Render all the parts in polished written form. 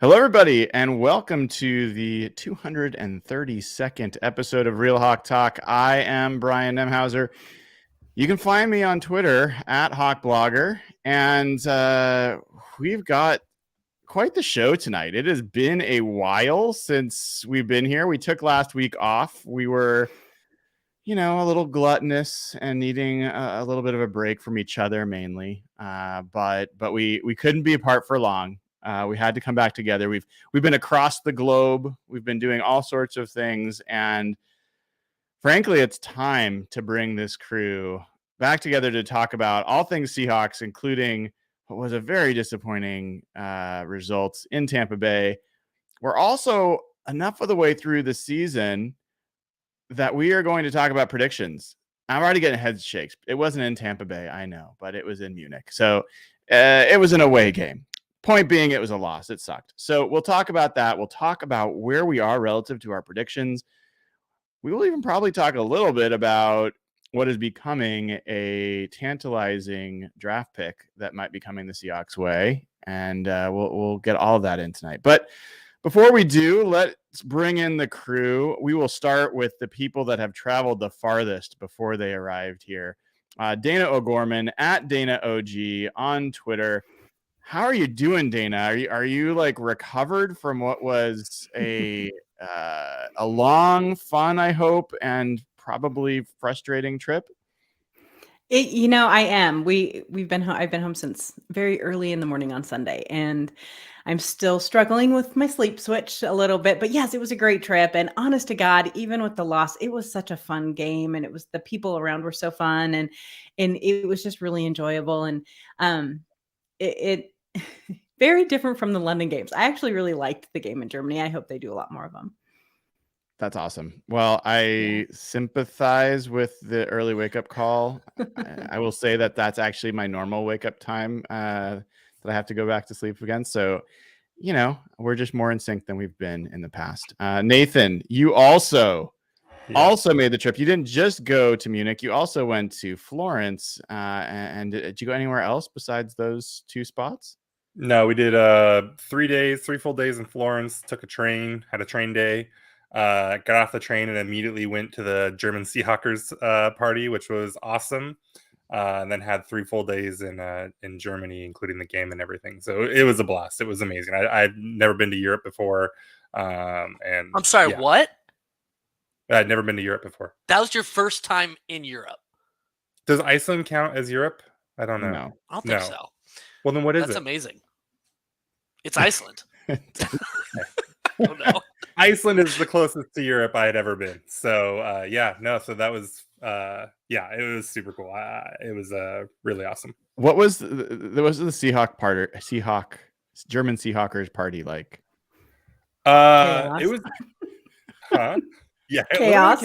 Hello, everybody, and welcome to the 232nd episode of Real Hawk Talk. I am Brian Nemhauser. You can find me on Twitter at HawkBlogger, and we've got quite the show tonight. It has been a while since we've been here. We took last week off. We were, a little gluttonous and needing a little bit of a break from each other mainly, but we couldn't be apart for long. We had to come back together. We've been across the globe. We've been doing all sorts of things. And frankly, it's time to bring this crew back together to talk about all things Seahawks, including what was a very disappointing result in Tampa Bay. We're also enough of the way through the season that we are going to talk about predictions. I'm already getting head shakes. It wasn't in Tampa Bay, I know, but it was in Munich. So it was an away game. Point being, it was a loss. It sucked. So we'll talk about that. We'll talk about where we are relative to our predictions. We will even probably talk a little bit about what is becoming a tantalizing draft pick that might be coming the Seahawks way. And we'll get all of that in tonight. But before we do, let's bring in the crew. We will start with the people that have traveled the farthest before they arrived here. Dayna O'Gorman at Dayna OG on Twitter. How are you doing, Dayna? Are you like recovered from what was a long, fun, I hope, and probably frustrating trip? I am. I've been home since very early in the morning on Sunday, and I'm still struggling with my sleep switch a little bit. But yes, it was a great trip, and honest to God, even with the loss, it was such a fun game, and the people around were so fun, and it was just really enjoyable, and it very different from the London games. I actually really liked the game in Germany. I hope they do a lot more of them. That's awesome. Well, I sympathize with the early wake-up call. I will say that that's actually my normal wake-up time that I have to go back to sleep again. So, we're just more in sync than we've been in the past. Nathan, you also made the trip. You didn't just go to Munich. You also went to Florence. And did you go anywhere else besides those two spots? No, we did 3 full days in Florence, took a train, had a train day, got off the train and immediately went to the German Seahawks party, which was awesome. And then had 3 full days in Germany, including the game and everything. So it was a blast. It was amazing. I've never been to Europe before. And I'm sorry, what? I'd never been to Europe before. That was your first time in Europe. Does Iceland count as Europe? I don't know. No. I don't think so. Well, then what is That's it? That's amazing. It's Iceland. I don't know. Iceland is the closest to Europe I had ever been. So, so that was, it was super cool. It was really awesome. What was the German Seahawkers party like? Chaos. It was, chaos.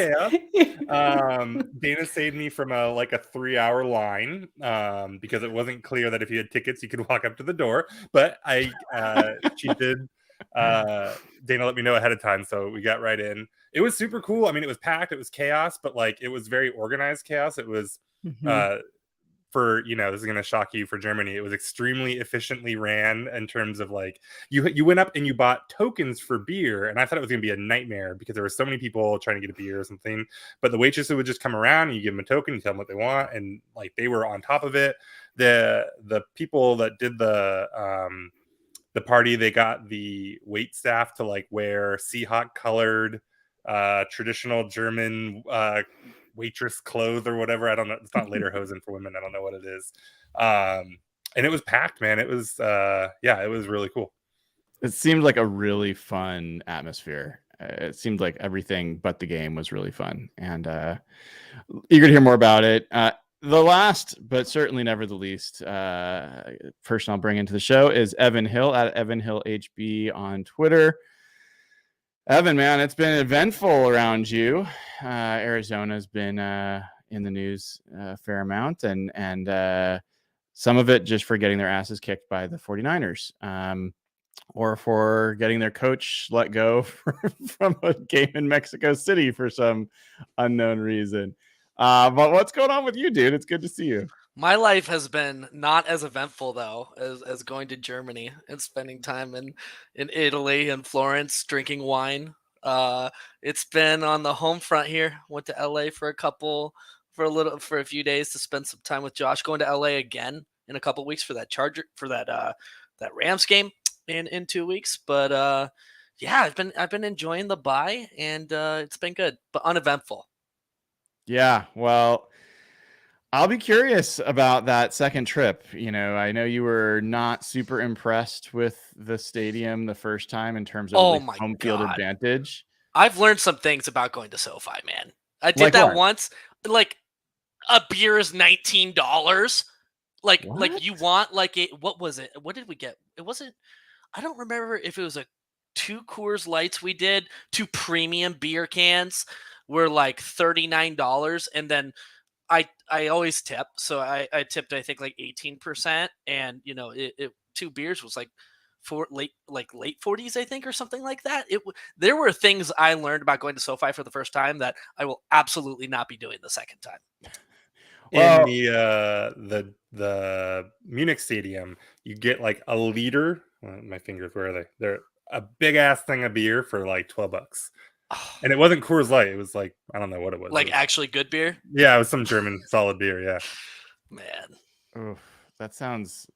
Dayna saved me from a 3-hour line because it wasn't clear that if you had tickets you could walk up to the door. But she did. Dayna let me know ahead of time, so we got right in. It was super cool. I mean, it was packed. It was chaos, but it was very organized chaos. It was for this is going to shock you, for Germany, it was extremely efficiently ran in terms of you went up and you bought tokens for beer, and I thought it was going to be a nightmare because there were so many people trying to get a beer or something. But the waitress would just come around and you give them a token, you tell them what they want, and they were on top of it. The people that did the party, they got the wait staff to wear Seahawk colored traditional German waitress clothes or whatever. I don't know. It's not lederhosen for women. I don't know what it is. And it was packed, man. It was it was really cool. It seemed like a really fun atmosphere. It seemed like everything but the game was really fun, and eager to hear more about it. The last, but certainly never the least, person I'll bring into the show is Evan Hill at Evan Hill HB on Twitter. Evan, man, it's been eventful around you. Arizona's been in the news a fair amount, and some of it just for getting their asses kicked by the 49ers, or for getting their coach let go from a game in Mexico City for some unknown reason. But what's going on with you, dude? It's good to see you. My life has been not as eventful though as going to Germany and spending time in Italy and Florence drinking wine. It's been on the home front here. Went to LA for a few days to spend some time with Josh. Going to LA again in a couple weeks for that Rams game in 2 weeks. But yeah, I've been enjoying the bye and it's been good but uneventful. Yeah, well, I'll be curious about that second trip. I know you were not super impressed with the stadium the first time in terms of Oh like my home field god. advantage. I've learned some things about going to SoFi, man. I did Like that what? once. Like a beer is $19. Like What? you want like a what was it? What did we get? It wasn't I don't remember if it was a 2 Coors Lights we did, 2 premium beer cans were like $39 and then I always tip. So I tipped I think like 18% and it 2 beers was like late 40s I think or something like that. There were things I learned about going to SoFi for the first time that I will absolutely not be doing the second time. In Well, the Munich stadium, you get like a liter. My fingers, where are they? They're a big ass thing of beer for like $12, and it wasn't Coors Light. It was like, I don't know what it was. Like actually good beer, Yeah, it was some German solid beer. Yeah. man. oof, that sounds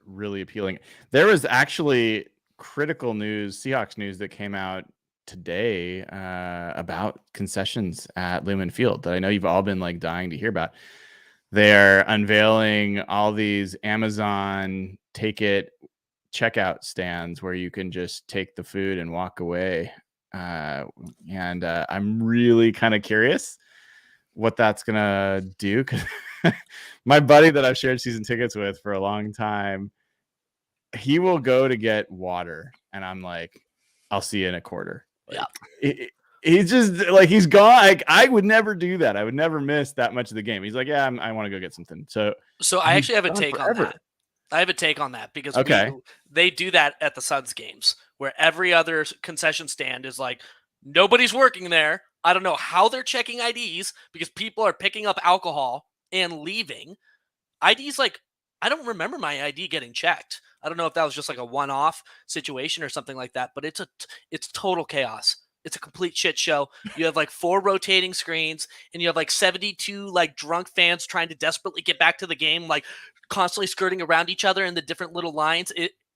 really appealing. There was actually critical news, Seahawks news that came out today about concessions at Lumen Field that I know you've all been like dying to hear about. They're unveiling all these Amazon take it checkout stands where you can just take the food and walk away. And I'm really kind of curious what that's gonna do. 'Cause my buddy that I've shared season tickets with for a long time, he will go to get water, and I'm like, "I'll see you in a quarter." Yeah. Like, he's just like he's gone. Like, I would never do that. I would never miss that much of the game. He's like, "Yeah, I want to go get something." So I he's actually have a gone take on forever. that. I have a take on that because Okay. they do that at the Suns games where every other concession stand is like nobody's working there. I don't know how they're checking IDs because people are picking up alcohol and leaving. IDs like I don't remember my ID getting checked. I don't know if that was just like a one-off situation or something like that, but it's total chaos. It's a complete shit show. You have like 4 rotating screens and you have like 72 like drunk fans trying to desperately get back to the game, like constantly skirting around each other in the different little lines.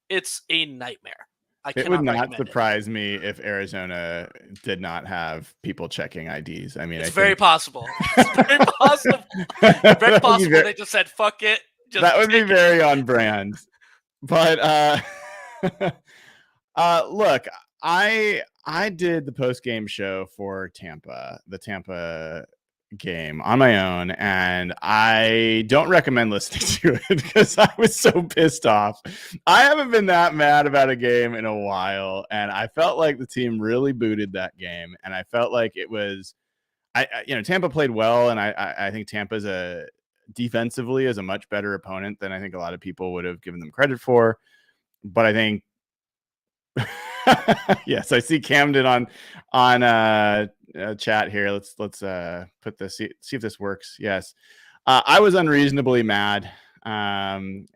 It's a nightmare. I It would cannot not recommend it. surprise me if Arizona did not have people checking IDs. I mean, It's I very think possible. It's very possible. Very that would be possible very, they just said fuck it. Just that would be take it. very on brand. But look, I did the post game show for the Tampa game on my own, and I don't recommend listening to it because I was so pissed off. I haven't been that mad about a game in a while, and I felt like the team really booted that game, and I felt like it was Tampa played well, and I think Tampa's defensively is a much better opponent than I think a lot of people would have given them credit for. But I think yes, I see Camden on chat here. Let's put this, see if this works. Yes, I was unreasonably mad, and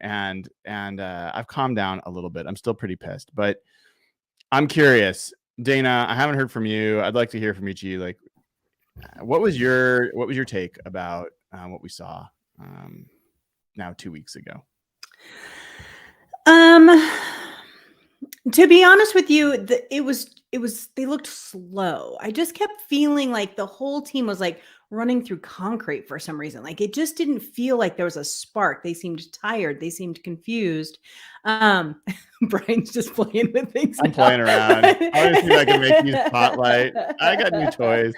I've calmed down a little bit. I'm still pretty pissed, but I'm curious, Dayna. I haven't heard from you. I'd like to hear from each of you. Like, what was your take about what we saw now 2 weeks ago? To be honest with you, it was they looked slow. I just kept feeling like the whole team was like running through concrete for some reason. Like it just didn't feel like there was a spark. They seemed tired. They seemed confused. Brian's just playing with things. I'm playing around. I want to see if I can make you spotlight. I got new toys.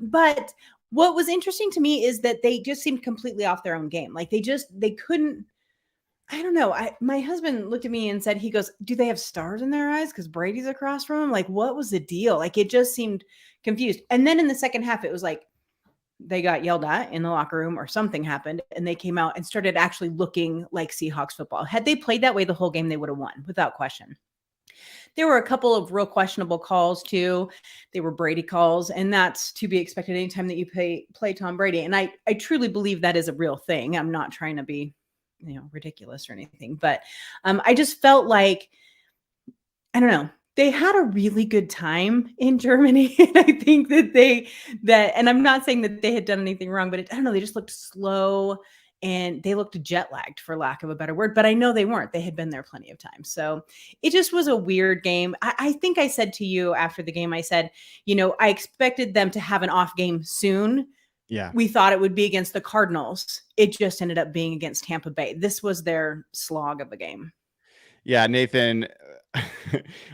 But what was interesting to me is that they just seemed completely off their own game. Like they couldn't. I don't know. My husband looked at me and said, he goes, "Do they have stars in their eyes? Because Brady's across from him. Like, what was the deal?" Like, it just seemed confused. And then in the second half, it was like they got yelled at in the locker room or something happened, and they came out and started actually looking like Seahawks football. Had they played that way the whole game, they would have won without question. there were a couple of real questionable calls too. They were Brady calls, and that's to be expected anytime that you play Tom Brady. And I truly believe that is a real thing. I'm not trying to be, ridiculous or anything, but I just felt like, I don't know, they had a really good time in Germany. And I think and I'm not saying that they had done anything wrong, but I don't know, they just looked slow and they looked jet lagged, for lack of a better word, but I know they weren't. They had been there plenty of times. So it just was a weird game. I think I said to you after the game, I said, I expected them to have an off game soon. Yeah. We thought it would be against the Cardinals. It just ended up being against Tampa Bay. This was their slog of a game. Yeah, Nathan,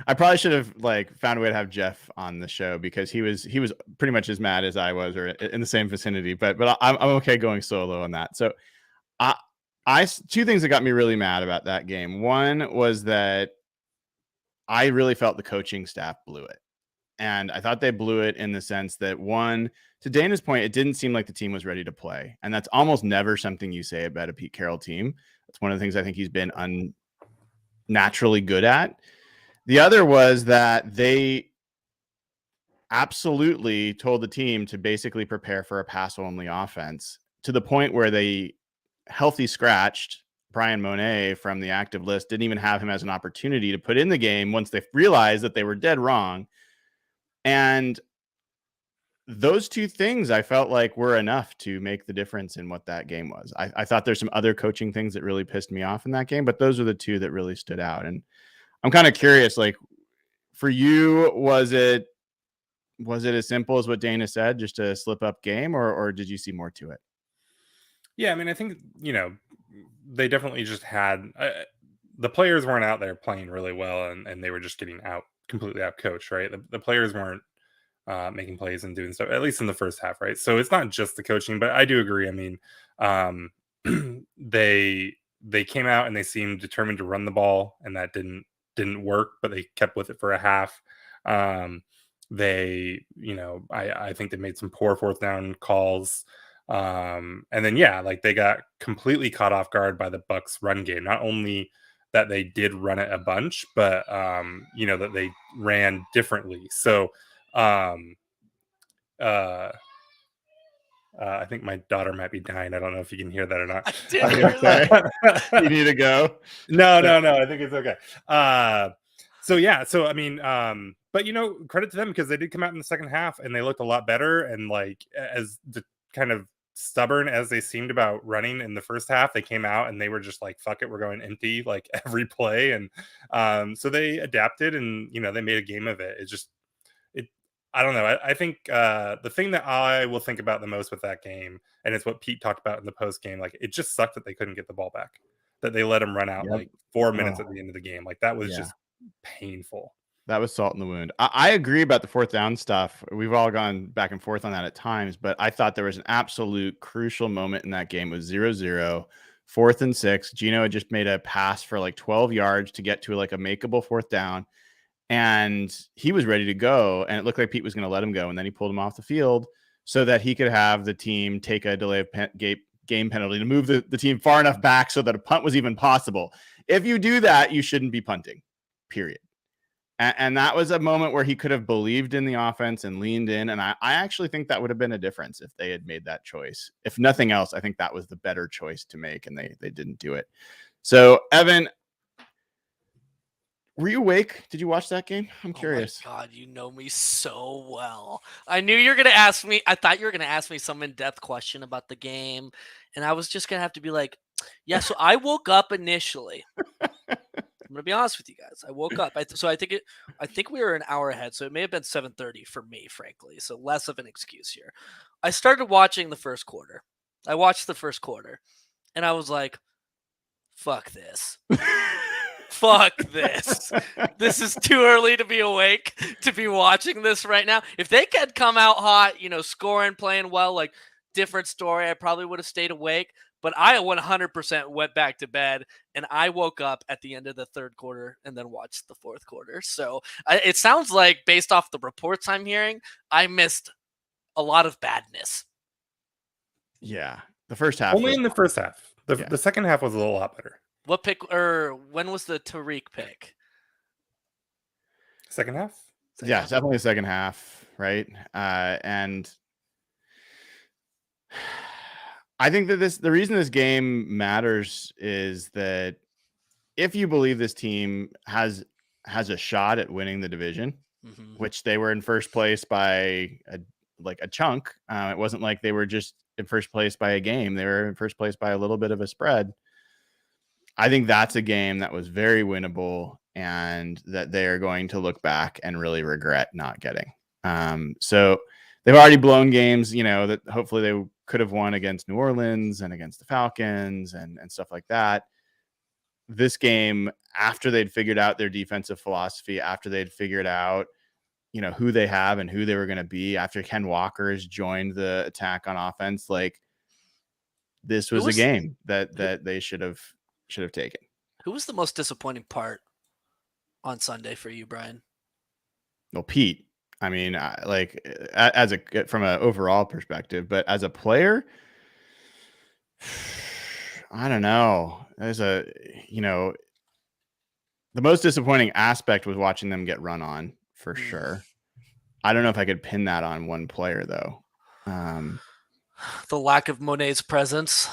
I probably should have found a way to have Jeff on the show, because he was pretty much as mad as I was, or in the same vicinity, but I'm okay going solo on that. So two things that got me really mad about that game. One was that I really felt the coaching staff blew it. And I thought they blew it in the sense that, one, to Dana's point, it didn't seem like the team was ready to play. And that's almost never something you say about a Pete Carroll team. That's one of the things I think he's been unnaturally good at. The other was that they absolutely told the team to basically prepare for a pass-only offense, to the point where they healthy scratched Brian Monet from the active list, didn't even have him as an opportunity to put in the game once they realized that they were dead wrong. And those two things I felt like were enough to make the difference in what that game was. I thought there's some other coaching things that really pissed me off in that game, but those are the two that really stood out. And I'm kind of curious, for you, was it as simple as what Dana said, just a slip up game, or did you see more to it? Yeah, I mean, I think, they definitely just had the players weren't out there playing really well, and they were just getting completely out coached, right? The players weren't making plays and doing stuff, at least in the first half, right? So it's not just the coaching, but I do agree. I mean, they came out and they seemed determined to run the ball, and that didn't work, but they kept with it for a half. I think they made some poor fourth down calls. And then, they got completely caught off guard by the Bucs run game. Not only that they did run it a bunch, but, that they ran differently. So, I think my daughter might be dying. I don't know if you can hear that or not. I didn't hear that. You need to go? No. I think it's okay. So I mean, but credit to them, because they did come out in the second half and they looked a lot better. And as the kind of stubborn as they seemed about running in the first half, they came out and they were just like, fuck it, we're going empty every play. And so they adapted, and they made a game of it. I don't know. I think the thing that I will think about the most with that game, and it's what Pete talked about in the post game, it just sucked that they couldn't get the ball back, that they let him run out 4 minutes at the end of the game. That was just painful. That was salt in the wound. I agree about the fourth down stuff. We've all gone back and forth on that at times, but I thought there was an absolute crucial moment in that game. It was 0-0, 4th and 6. Gino had just made a pass for 12 yards to get to a makeable fourth down, and he was ready to go, and it looked like Pete was going to let him go, and then he pulled him off the field so that he could have the team take a delay of game penalty to move the team far enough back so that a punt was even possible. If you do that, you shouldn't be punting, period. And that was a moment where he could have believed in the offense and leaned in. And I actually think that would have been a difference if they had made that choice. If nothing else, I think that was the better choice to make, and they didn't do it. So, Evan, were you awake? Did you watch that game? I'm curious. Oh my God, you know me so well. I knew you were going to ask me. I thought you were going to ask me some in-depth question about the game. And I was just going to have to be like, yeah, so I woke up initially. I'm gonna be honest with you guys. I woke up. I think we were an hour ahead, so it may have been 7:30 for me, frankly. So less of an excuse here. I started watching the first quarter. I watched the first quarter, and I was like, "Fuck this! Fuck this! This is too early to be awake to be watching this right now. If they could come out hot, scoring, playing well, different story. I probably would have stayed awake." But I 100% went back to bed, and I woke up at the end of the third quarter and then watched the fourth quarter. So it sounds like, based off the reports I'm hearing, I missed a lot of badness. Yeah. The first half. Only in the first half. The second half was a little lot better. What pick, or when was the Tariq pick? second half. Yeah, definitely the second half, right? And I think that the reason this game matters is that if you believe this team has a shot at winning the division, which they were in first place by a chunk. It wasn't like they were just in first place by a game. They were in first place by a little bit of a spread. I think that's a game that was very winnable and that they are going to look back and really regret not getting. So they've already blown games, that hopefully they could have won against New Orleans and against the Falcons and stuff like that. This game, after they'd figured out their defensive philosophy, after they'd figured out, who they have and who they were going to be, after Ken Walker has joined the attack on offense, this was a game that they should have taken. Who was the most disappointing part on Sunday for you, Brian? Well, Pete. I mean, from an overall perspective, but as a player, I don't know. The most disappointing aspect was watching them get run on, for sure. I don't know if I could pin that on one player, though. The lack of Monet's presence.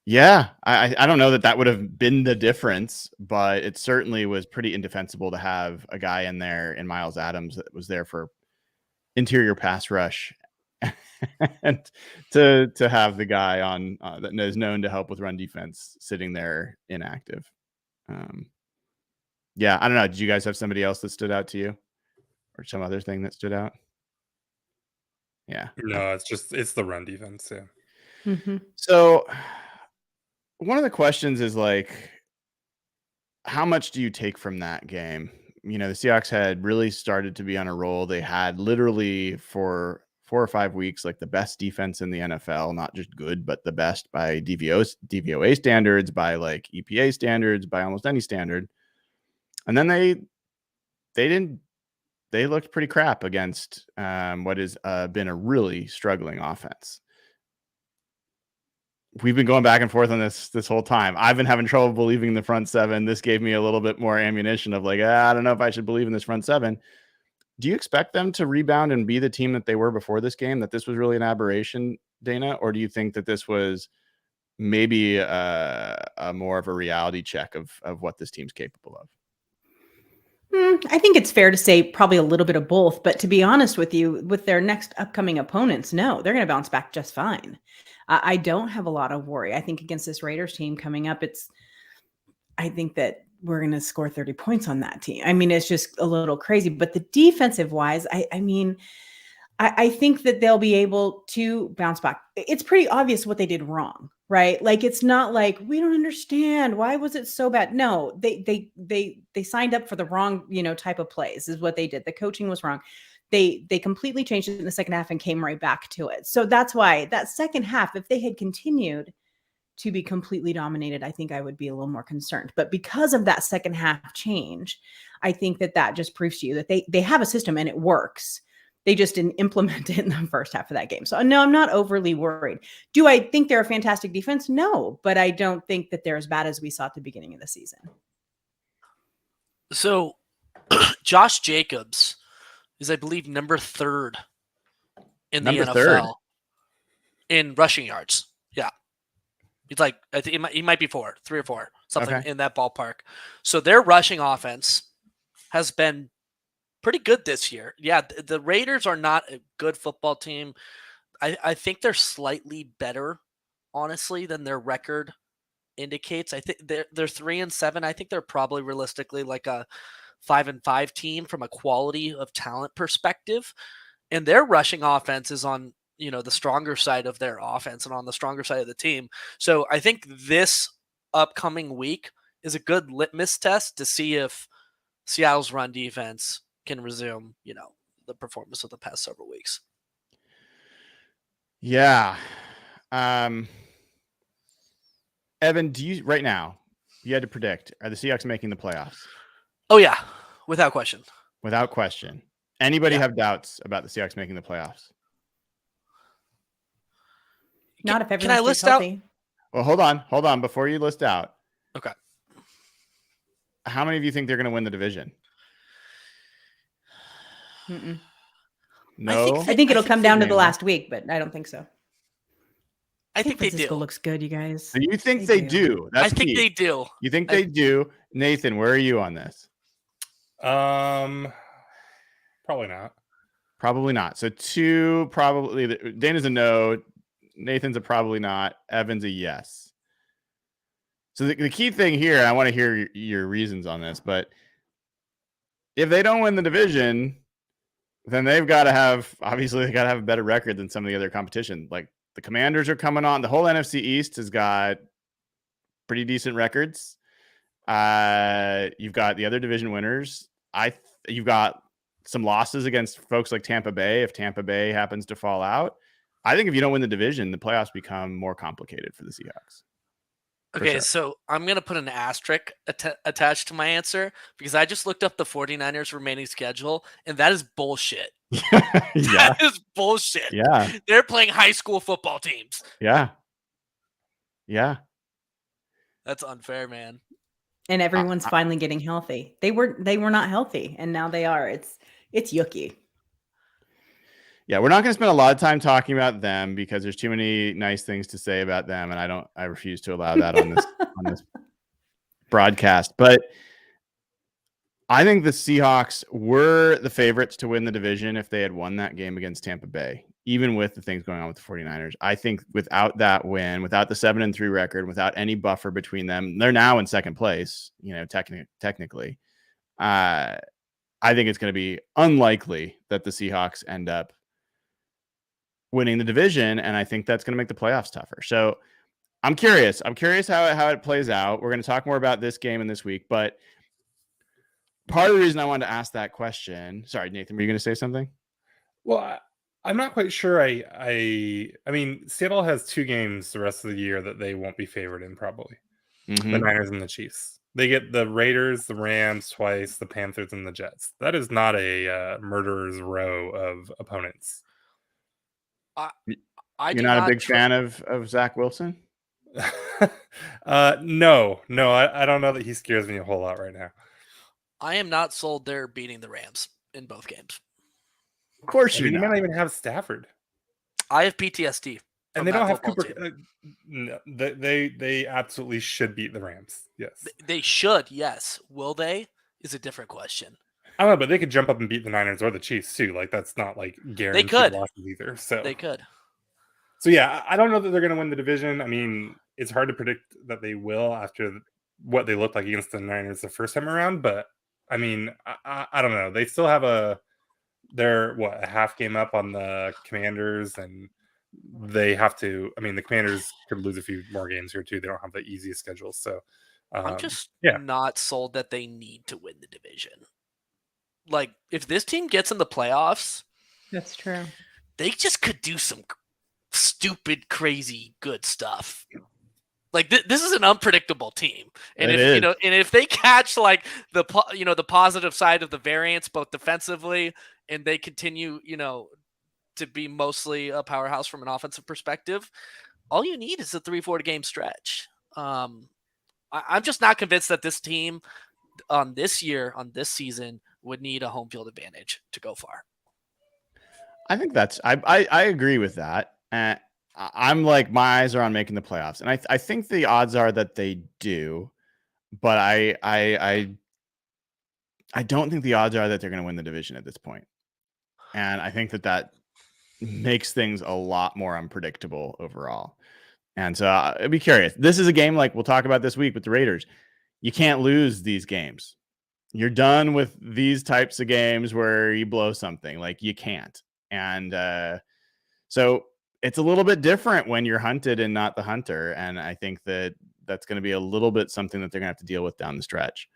Yeah, I don't know that would have been the difference, but it certainly was pretty indefensible to have a guy in there in Miles Adams that was there for interior pass rush and to have the guy on that is known to help with run defense sitting there inactive. Yeah, I don't know. Did you guys have somebody else that stood out to you or some other thing that stood out? Yeah. No, it's the run defense. Yeah. Mm-hmm. So one of the questions is how much do you take from that game? The Seahawks had really started to be on a roll. They had literally for 4 or 5 weeks, the best defense in the NFL, not just good, but the best by DVOA standards, by EPA standards, by almost any standard. And then they looked pretty crap against what has been a really struggling offense. We've been going back and forth on this whole time. I've been having trouble believing the front seven. This gave me a little bit more ammunition of I don't know if I should believe in this front seven. Do you expect them to rebound and be the team that they were before this game, that this was really an aberration, Dayna? Or do you think that this was maybe a more of a reality check of what this team's capable of? I think it's fair to say probably a little bit of both. But to be honest with you, with their next upcoming opponents, no, they're going to bounce back just fine. I don't have a lot of worry. I think against this Raiders team coming up, I think that we're going to score 30 points on that team. I mean, it's just a little crazy. But the defensive wise, I think that they'll be able to bounce back. It's pretty obvious what they did wrong, right? It's not like we don't understand why was it so bad. No, they signed up for the wrong, type of plays is what they did. The coaching was wrong. They completely changed it in the second half and came right back to it. So that's why that second half, if they had continued to be completely dominated, I think I would be a little more concerned. But because of that second half change, I think that just proves to you that they have a system and it works. They just didn't implement it in the first half of that game. So no, I'm not overly worried. Do I think they're a fantastic defense? No, but I don't think that they're as bad as we saw at the beginning of the season. So Josh Jacobs is, I believe, number 3rd in the NFL in rushing yards. Yeah. He's I think he might be 3 or 4, something in that ballpark. So their rushing offense has been pretty good this year. Yeah, the Raiders are not a good football team. I think they're slightly better, honestly, than their record indicates. I think they're 3-7. I think they're probably realistically a 5-5 team from a quality of talent perspective. And their rushing offense is on, the stronger side of their offense and on the stronger side of the team. So I think this upcoming week is a good litmus test to see if Seattle's run defense can resume, the performance of the past several weeks. Yeah. Evan, right now, you had to predict, are the Seahawks making the playoffs? Oh yeah, without question. Without question. Anybody have doubts about the Seahawks making the playoffs? Not if everyone's can I list healthy. Well, hold on. Before you list out. Okay. How many of you think they're going to win the division? Mm-mm. No. I think it'll come down to the Dayna. last week, but I don't think so. I think they Francisco do. looks good, you guys. So you think they do? I That's think key. they do. You think they do? Nathan, where are you on this? Probably not. Probably not. So two, probably. Dana's a no. Nathan's a probably not. Evan's a yes. So the key thing here, and I want to hear your reasons on this, but if they don't win the division, then they've got to have, obviously, they got to have a better record than some of the other competition. Like the Commanders are coming on. The whole NFC East has got pretty decent records. You've got the other division winners. You've got some losses against folks like Tampa Bay. If Tampa Bay happens to fall out, I think if you don't win the division, the playoffs become more complicated for the Seahawks. Okay, so I'm going to put an asterisk attached to my answer because I just looked up the 49ers remaining schedule, and that is bullshit. Yeah. That is bullshit. Yeah. They're playing high school football teams. Yeah. Yeah. That's unfair, man. And everyone's finally getting healthy. They were not healthy, and now they are. It's yucky. Yeah, we're not going to spend a lot of time talking about them because there's too many nice things to say about them, and I refuse to allow that on this broadcast. But I think the Seahawks were the favorites to win the division if they had won that game against Tampa Bay, even with the things going on with the 49ers. I think without that win, without the 7-3 record, without any buffer between them, they're now in second place, technically. I think it's going to be unlikely that the Seahawks end up winning the division, and I think that's going to make the playoffs tougher. So I'm curious. I'm curious how it plays out. We're going to talk more about this game in this week, but part of the reason I wanted to ask that question. Sorry, Nathan, were you going to say something? Well, I'm not quite sure. I mean, Seattle has 2 games the rest of the year that they won't be favored in, probably. Mm-hmm. The Niners and the Chiefs. They get the Raiders, the Rams twice, the Panthers, and the Jets. That is not a murderer's row of opponents. You're not a big fan of Zach Wilson? No, I don't know that he scares me a whole lot right now. I am not sold they're beating the Rams in both games. Of course You might not even have Stafford. I have PTSD. And they don't have Cooper. No, they absolutely should beat the Rams. Yes. They should, yes. Will they? Is a different question. I don't know, but they could jump up and beat the Niners or the Chiefs too. Like that's not like guaranteed losses either. So they could. So yeah, I don't know that they're going to win the division. I mean, it's hard to predict that they will after what they looked like against the Niners the first time around. But I mean, I don't know. They still have a half game up on the Commanders, and they have to. I mean, the Commanders could lose a few more games here too. They don't have the easiest schedule, so I'm just not sold that they need to win the division. Like, if this team gets in the playoffs, that's true. They just could do some stupid, crazy, good stuff. Like this is an unpredictable team, and if they catch like the positive side of the variance, both defensively, and they continue to be mostly a powerhouse from an offensive perspective, all you need is a 3-4 game stretch. I'm just not convinced that this team on this season would need a home field advantage to go far. I think I agree with that. I'm like, my eyes are on making the playoffs, and I think the odds are that they do, but I don't think the odds are that they're going to win the division at this point. And I think that makes things a lot more unpredictable overall. And so I'd be curious. This is a game like we'll talk about this week with the Raiders. You can't lose these games. You're done with these types of games where you blow something. Like, you can't. And so it's a little bit different when you're hunted and not the hunter. And I think that's going to be a little bit something that they're going to have to deal with down the stretch.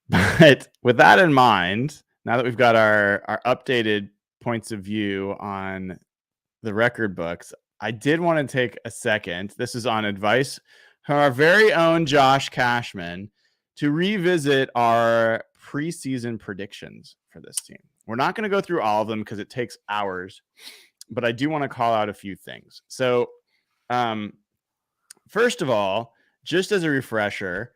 But with that in mind, now that we've got our updated points of view on the record books, I did want to take a second. This is on advice from our very own Josh Cashman to revisit our preseason predictions for this team. We're not going to go through all of them because it takes hours, but I do want to call out a few things. So, first of all, just as a refresher,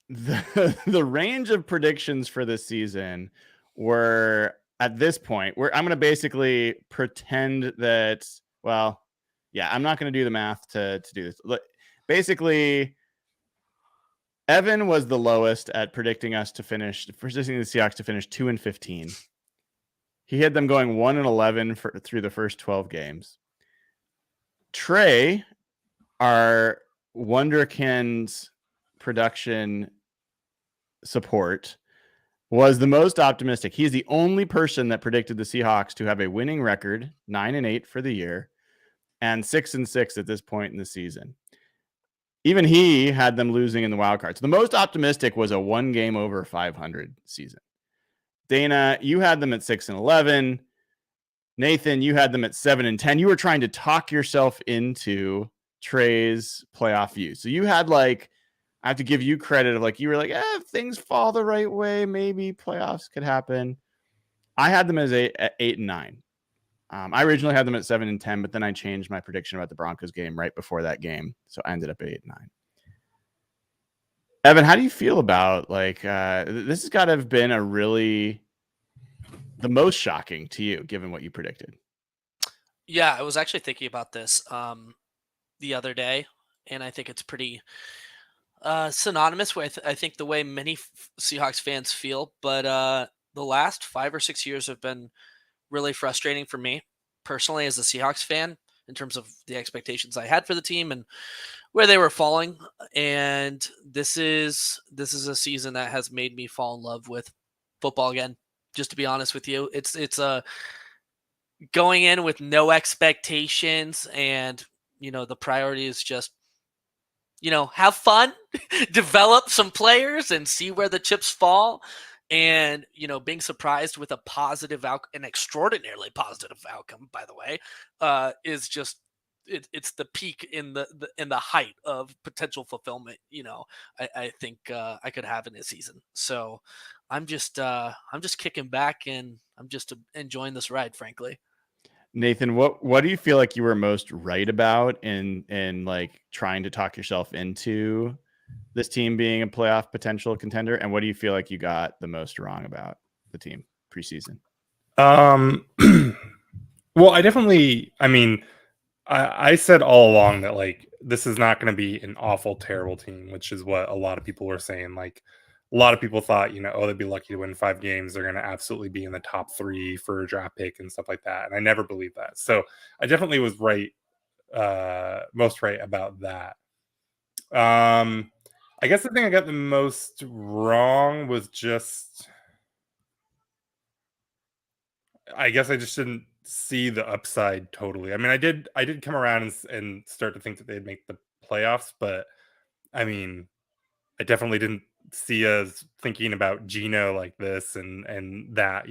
the range of predictions for this season we're at this point where I'm going to basically pretend that, well, yeah, I'm not going to do the math to do this. Look, basically, Evan was the lowest at predicting the Seahawks to finish 2-15. He had them going 1-11 through the first 12 games. Trey, our Wonderkin's production support, was the most optimistic. He's the only person that predicted the Seahawks to have a winning record, 9-8 for the year, and 6-6 at this point in the season. Even he had them losing in the wild card. So the most optimistic was a 1 game over 500 season. Dayna, you had them at 6-11. Nathan, you had them at 7-10. You were trying to talk yourself into Trey's playoff view. So you had I have to give you credit of you were if things fall the right way, maybe playoffs could happen. I had them as 8-9. I originally had them at 7-10, but then I changed my prediction about the Broncos game right before that game. So I ended up at 8-9. Evan, how do you feel about this has got to have been the most shocking to you, given what you predicted? Yeah, I was actually thinking about this the other day, and I think it's pretty synonymous with I think the way many Seahawks fans feel. But the last 5 or 6 years have been really frustrating for me personally as a Seahawks fan in terms of the expectations I had for the team and where they were falling. And this is a season that has made me fall in love with football again. Just to be honest with you, it's going in with no expectations, and the priority is just have fun, develop some players, and see where the chips fall. And being surprised with a positive an extraordinarily positive outcome, by the way, is just it's the peak in the height of potential fulfillment. I think I could have in this season. So I'm just kicking back and I'm just enjoying this ride, frankly. Nathan, what do you feel like you were most right about in trying to talk yourself into this team being a playoff potential contender, and what do you feel like you got the most wrong about the team preseason? Well, I said all along that this is not going to be an awful, terrible team, which is what a lot of people were saying. A lot of people thought, they'd be lucky to win 5 games. They're going to absolutely be in the top 3 for a draft pick and stuff like that. And I never believed that. So I definitely was right, most right about that. I guess the thing I got the most wrong was I guess I just didn't see the upside totally. I mean, I did come around and start to think that they'd make the playoffs, but I mean, I definitely didn't see us thinking about Geno like this and that,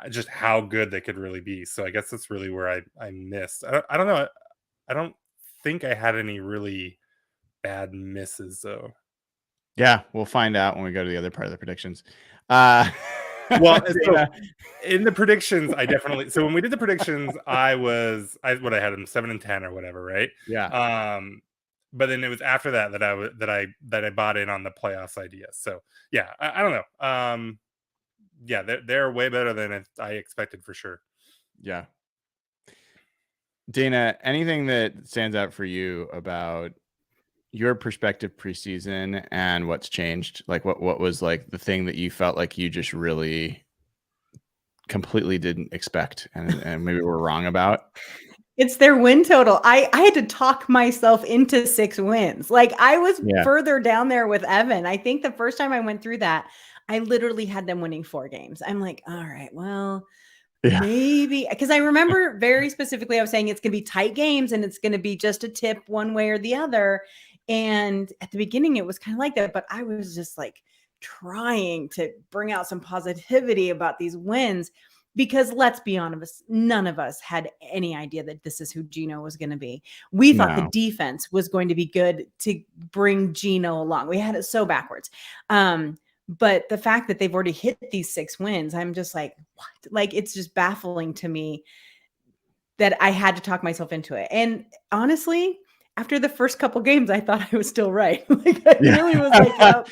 just how good they could really be. So I guess that's really where I missed. I don't know. I don't think I had any really bad misses though. Yeah, we'll find out when we go to the other part of the predictions. Well, so in the predictions, I definitely. So when we did the predictions, I had them 7-10 or whatever, right? Yeah. But then it was after that I bought in on the playoffs idea. So yeah, I don't know. Yeah, they're way better than I expected for sure. Yeah. Dayna, anything that stands out for you about your perspective preseason and what's changed? What was the thing that you felt like you just really completely didn't expect and maybe were wrong about? It's their win total. I had to talk myself into 6 wins. I was further down there with Evan. I think the first time I went through that, I literally had them winning 4 games. I'm like, all right, well, maybe, because I remember very specifically, I was saying it's going to be tight games and it's going to be just a tip one way or the other. And at the beginning, it was kind of like that, but I was just trying to bring out some positivity about these wins, because let's be honest, none of us had any idea that this is who Geno was going to be. We thought the defense was going to be good to bring Geno along. We had it so backwards. But the fact that they've already hit these 6 wins, I'm just like, what? It's just baffling to me that I had to talk myself into it. And honestly, after the first couple games, I thought I was still right. I really was well,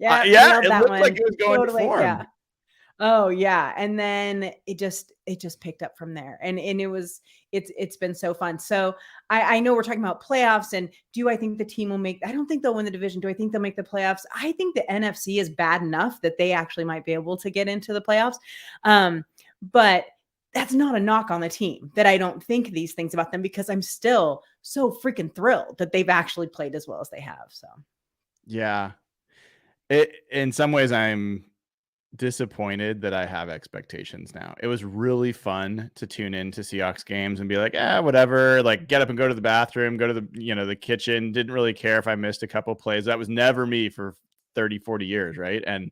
it looked like it was going to form. Oh yeah. And then it just picked up from there. And it's been so fun. So I know we're talking about playoffs, and do I think the team will I don't think they'll win the division. Do I think they'll make the playoffs? I think the NFC is bad enough that they actually might be able to get into the playoffs. But that's not a knock on the team that I don't think these things about them, because I'm still so freaking thrilled that they've actually played as well as they have. So Yeah. In some ways, I'm disappointed that I have expectations now. It was really fun to tune in to Seahawks games and be like, whatever, like get up and go to the bathroom, go to the kitchen. Didn't really care if I missed a couple plays. That was never me for 30, 40 years. Right. And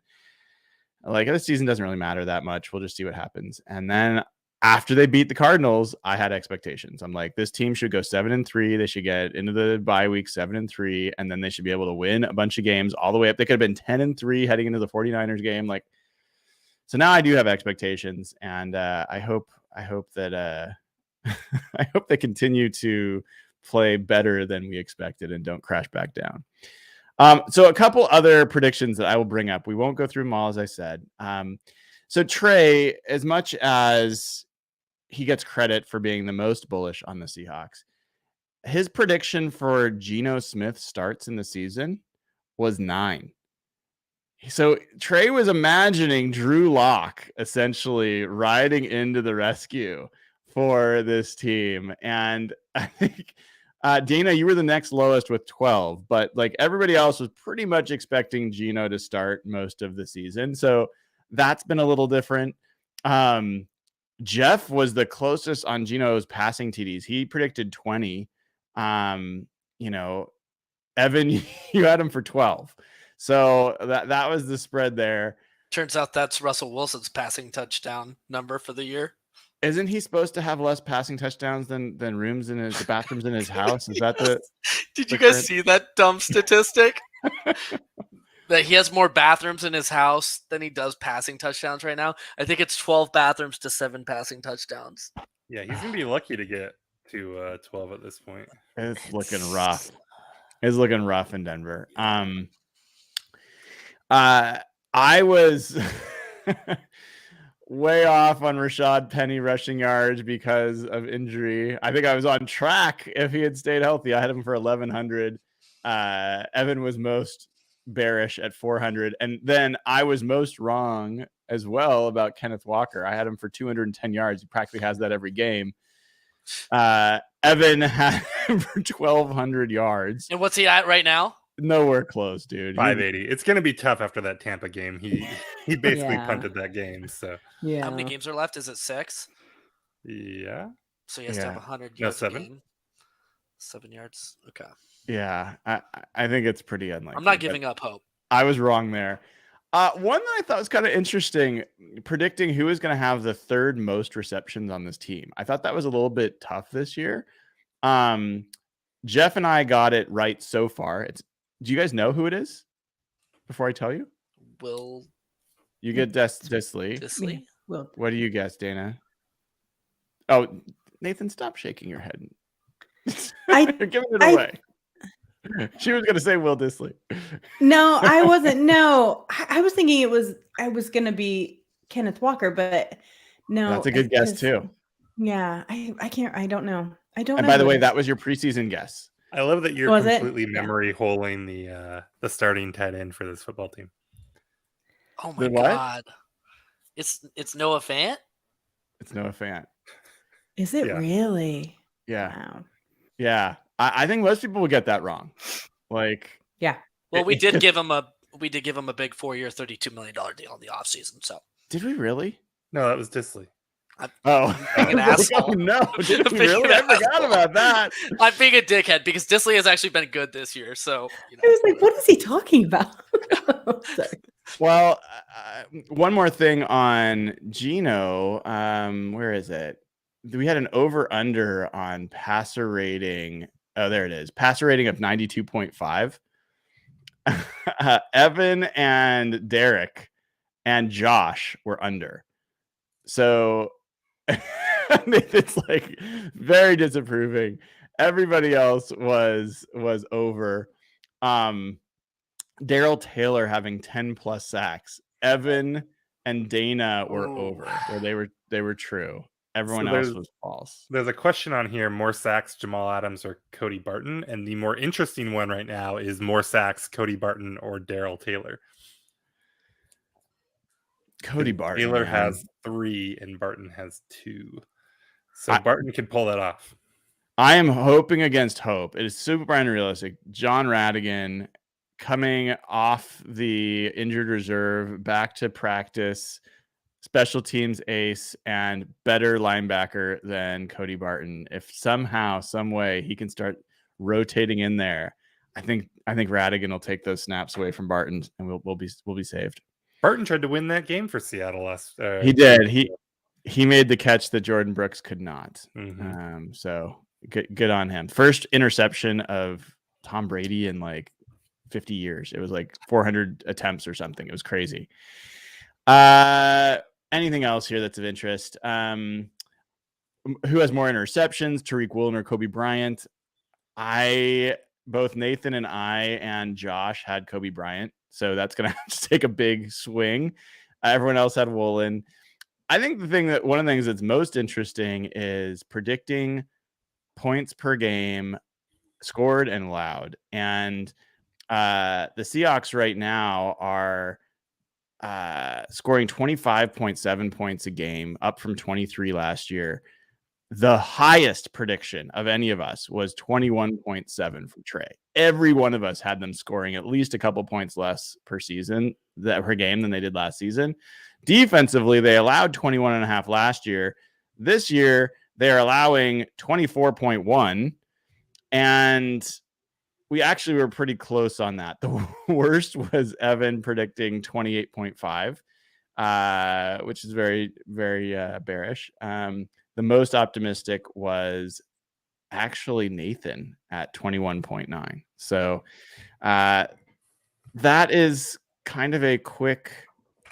like, this season doesn't really matter that much. We'll just see what happens. And then after they beat the Cardinals, I had expectations. I'm like, this team should go 7-3. They should get into the bye week 7-3, and then they should be able to win a bunch of games all the way up. They could have been 10-3 heading into the 49ers game. Like, so now I do have expectations, and I hope that I hope they continue to play better than we expected and don't crash back down. So a couple other predictions that I will bring up. We won't go through them all, as I said. So Trey, as much as he gets credit for being the most bullish on the Seahawks, his prediction for Geno Smith starts in the season was 9. So Trey was imagining Drew Lock essentially riding into the rescue for this team. And I think, Dayna, you were the next lowest with 12, but like everybody else was pretty much expecting Geno to start most of the season. So that's been a little different. Jeff was the closest on Geno's passing TDs. He predicted 20. Evan, you had him for 12. So that was the spread there. Turns out that's Russell Wilson's passing touchdown number for the year. Isn't he supposed to have less passing touchdowns than rooms in the bathrooms in his house? Is that the? Did you guys see that dumb statistic? That he has more bathrooms in his house than he does passing touchdowns right now. I think it's 12 bathrooms to 7 passing touchdowns. Yeah, he's gonna be lucky to get to 12 at this point. It's looking rough. It's looking rough in Denver. I was way off on Rashad Penny rushing yards because of injury. I think I was on track if he had stayed healthy. I had him for 1,100. Evan was most bearish at 400, and then I was most wrong as well about Kenneth Walker. I had him for 210 yards. He practically has that every game. Evan had him for 1,200 yards. And what's he at right now? Nowhere close, dude. 580. It's going to be tough after that Tampa game. He basically punted that game. So yeah. How many games are left? Is it 6? Yeah. So he has to have 100 No, yards. 7. A game. 7 yards. Okay. Yeah, I think it's pretty unlikely. I'm not giving up hope. I was wrong there. One that I thought was kind of interesting, predicting who is going to have the third most receptions on this team. I thought that was a little bit tough this year. Jeff and I got it right so far. Do you guys know who it is? Before I tell you, you get Disley. Disley. Will. What do you guess, Dayna? Oh, Nathan, stop shaking your head. You're giving it away. She was going to say Will Disley. No, I wasn't. No, I was thinking I was going to be Kenneth Walker, but no. That's a good guess too. Yeah, I can't. I don't know. I don't. And know by the way, that was your preseason guess. I love that you're Was completely it? memory holing the starting tight end for this football team. Oh my what? God. It's Noah Fant? It's Noah Fant. Is it really? Yeah. Wow. Yeah. I think most people will get that wrong. Like, yeah. Well, we did give him a big 4-year, $32 million deal in the offseason. So did we really? No, that was Disley. I'm an asshole. Oh, no, did we really? I forgot about that. I'm being a dickhead because Disley has actually been good this year. So I was like, what is he talking about? Sorry. Well, one more thing on Geno. Where is it? We had an over-under on passer rating. Oh, there it is. Passer rating of 92.5. Evan and Derek and Josh were under. So it's like very disapproving. Everybody else was over. Daryl Taylor having 10 plus sacks. Evan and Dayna were Ooh. over, where they were true. Everyone So else was false. There's a question on here: more sacks, Jamal Adams or Cody Barton? And the more interesting one right now is more sacks, Cody Barton or Darrell Taylor. Cody Barton. Taylor man. has 3 and Barton has 2. So Barton could pull that off. I am hoping against hope. It is super unrealistic. John Radigan coming off the injured reserve, back to practice, special teams ace, and better linebacker than Cody Barton. If somehow, some way he can start rotating in there, I think Radigan will take those snaps away from Barton, and we'll be saved. Barton tried to win that game for Seattle last. He did. He made the catch that Jordan Brooks could not. Mm-hmm. So good on him. First interception of Tom Brady in like 50 years. It was like 400 attempts or something. It was crazy. Anything else here that's of interest? Who has more interceptions, Tariq Woolen or Kobe Bryant? Both Nathan and I and Josh had Kobe Bryant, so that's going to have to take a big swing. Everyone else had Woolen. I think one of the things that's most interesting is predicting points per game scored and allowed. And the Seahawks right now are scoring 25.7 points a game, up from 23 last year. The highest prediction of any of us was 21.7 for Trey. Every one of us had them scoring at least a couple points less per game than they did last season. Defensively, they allowed 21.5 last year. This year, they're allowing 24.1, and we actually were pretty close on that. The worst was Evan predicting 28.5, which is very, very bearish. The most optimistic was actually Nathan at 21.9. So that is kind of a quick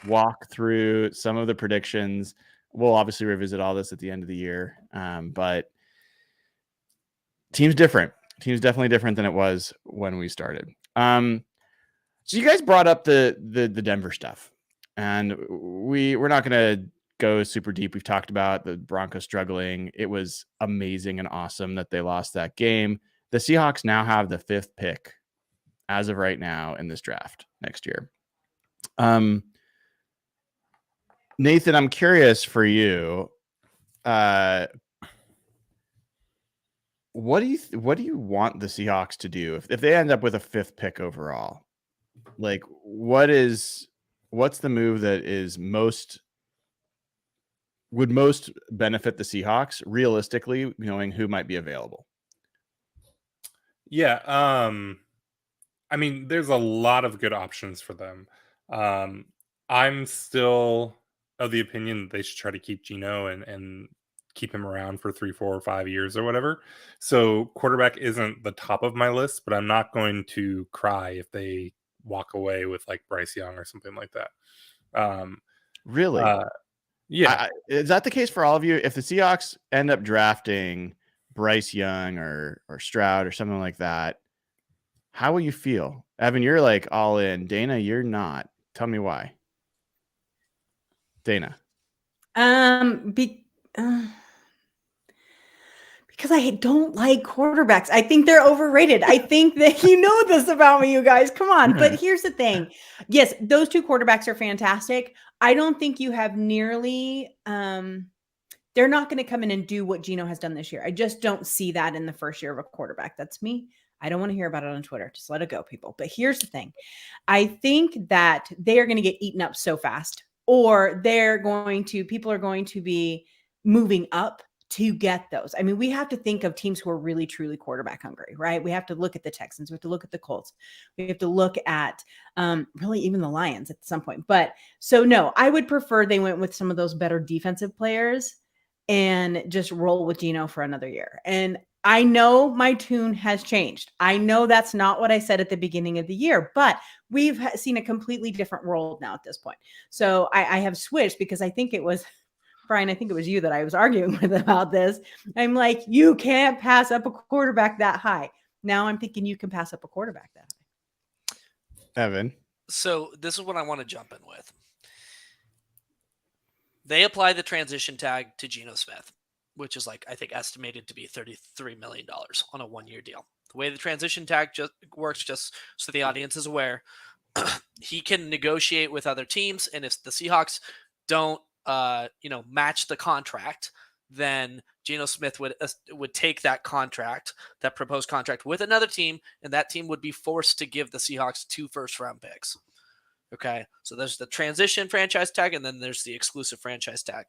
walk through some of the predictions. We'll obviously revisit all this at the end of the year, but team's different. Team's definitely different than it was when we started. So you guys brought up the Denver stuff, and we're not going to go super deep. We've talked about the Broncos struggling. It was amazing and awesome that they lost that game. The Seahawks now have the 5th pick as of right now in this draft next year. Nathan, I'm curious for you. What do you want the Seahawks to do if they end up with a 5th pick overall? Like, what's the move that would most benefit the Seahawks realistically, knowing who might be available? Yeah. I mean, there's a lot of good options for them. I'm still of the opinion that they should try to keep Geno and keep him around for 3, 4, or 5 years or whatever. So quarterback isn't the top of my list, but I'm not going to cry if they walk away with like Bryce Young or something like that. Really? Yeah. Is that the case for all of you? If the Seahawks end up drafting Bryce Young or Stroud or something like that, how will you feel? Evan, you're like all in. Dayna, you're not. Tell me why. Dayna. Because I don't like quarterbacks. I think they're overrated. I think that you know this about me, you guys. Come on. But here's the thing. Yes, those 2 quarterbacks are fantastic. I don't think you have nearly they're not going to come in and do what Geno has done this year. I just don't see that in the first year of a quarterback. That's me. I don't want to hear about it on Twitter. Just let it go, people. But here's the thing. I think that they are going to get eaten up so fast, or people are going to be moving up to get those. I mean, we have to think of teams who are really, truly quarterback hungry, right? We have to look at the Texans. We have to look at the Colts. We have to look at really even the Lions at some point. But so no, I would prefer they went with some of those better defensive players and just roll with Geno for another year. And I know my tune has changed. I know that's not what I said at the beginning of the year, but we've seen a completely different world now at this point. So I have switched because I think it was Brian, I think it was you that I was arguing with about this. I'm like, you can't pass up a quarterback that high. Now I'm thinking you can pass up a quarterback that high. Evan. So this is what I want to jump in with. They apply the transition tag to Geno Smith, which is I think estimated to be $33 million on a 1-year deal. The way the transition tag works, just so the audience is aware, he can negotiate with other teams, and if the Seahawks don't, match the contract, then Geno Smith would take that contract, that proposed contract, with another team, and that team would be forced to give the Seahawks 2 first-round picks. Okay, so there's the transition franchise tag, and then there's the exclusive franchise tag.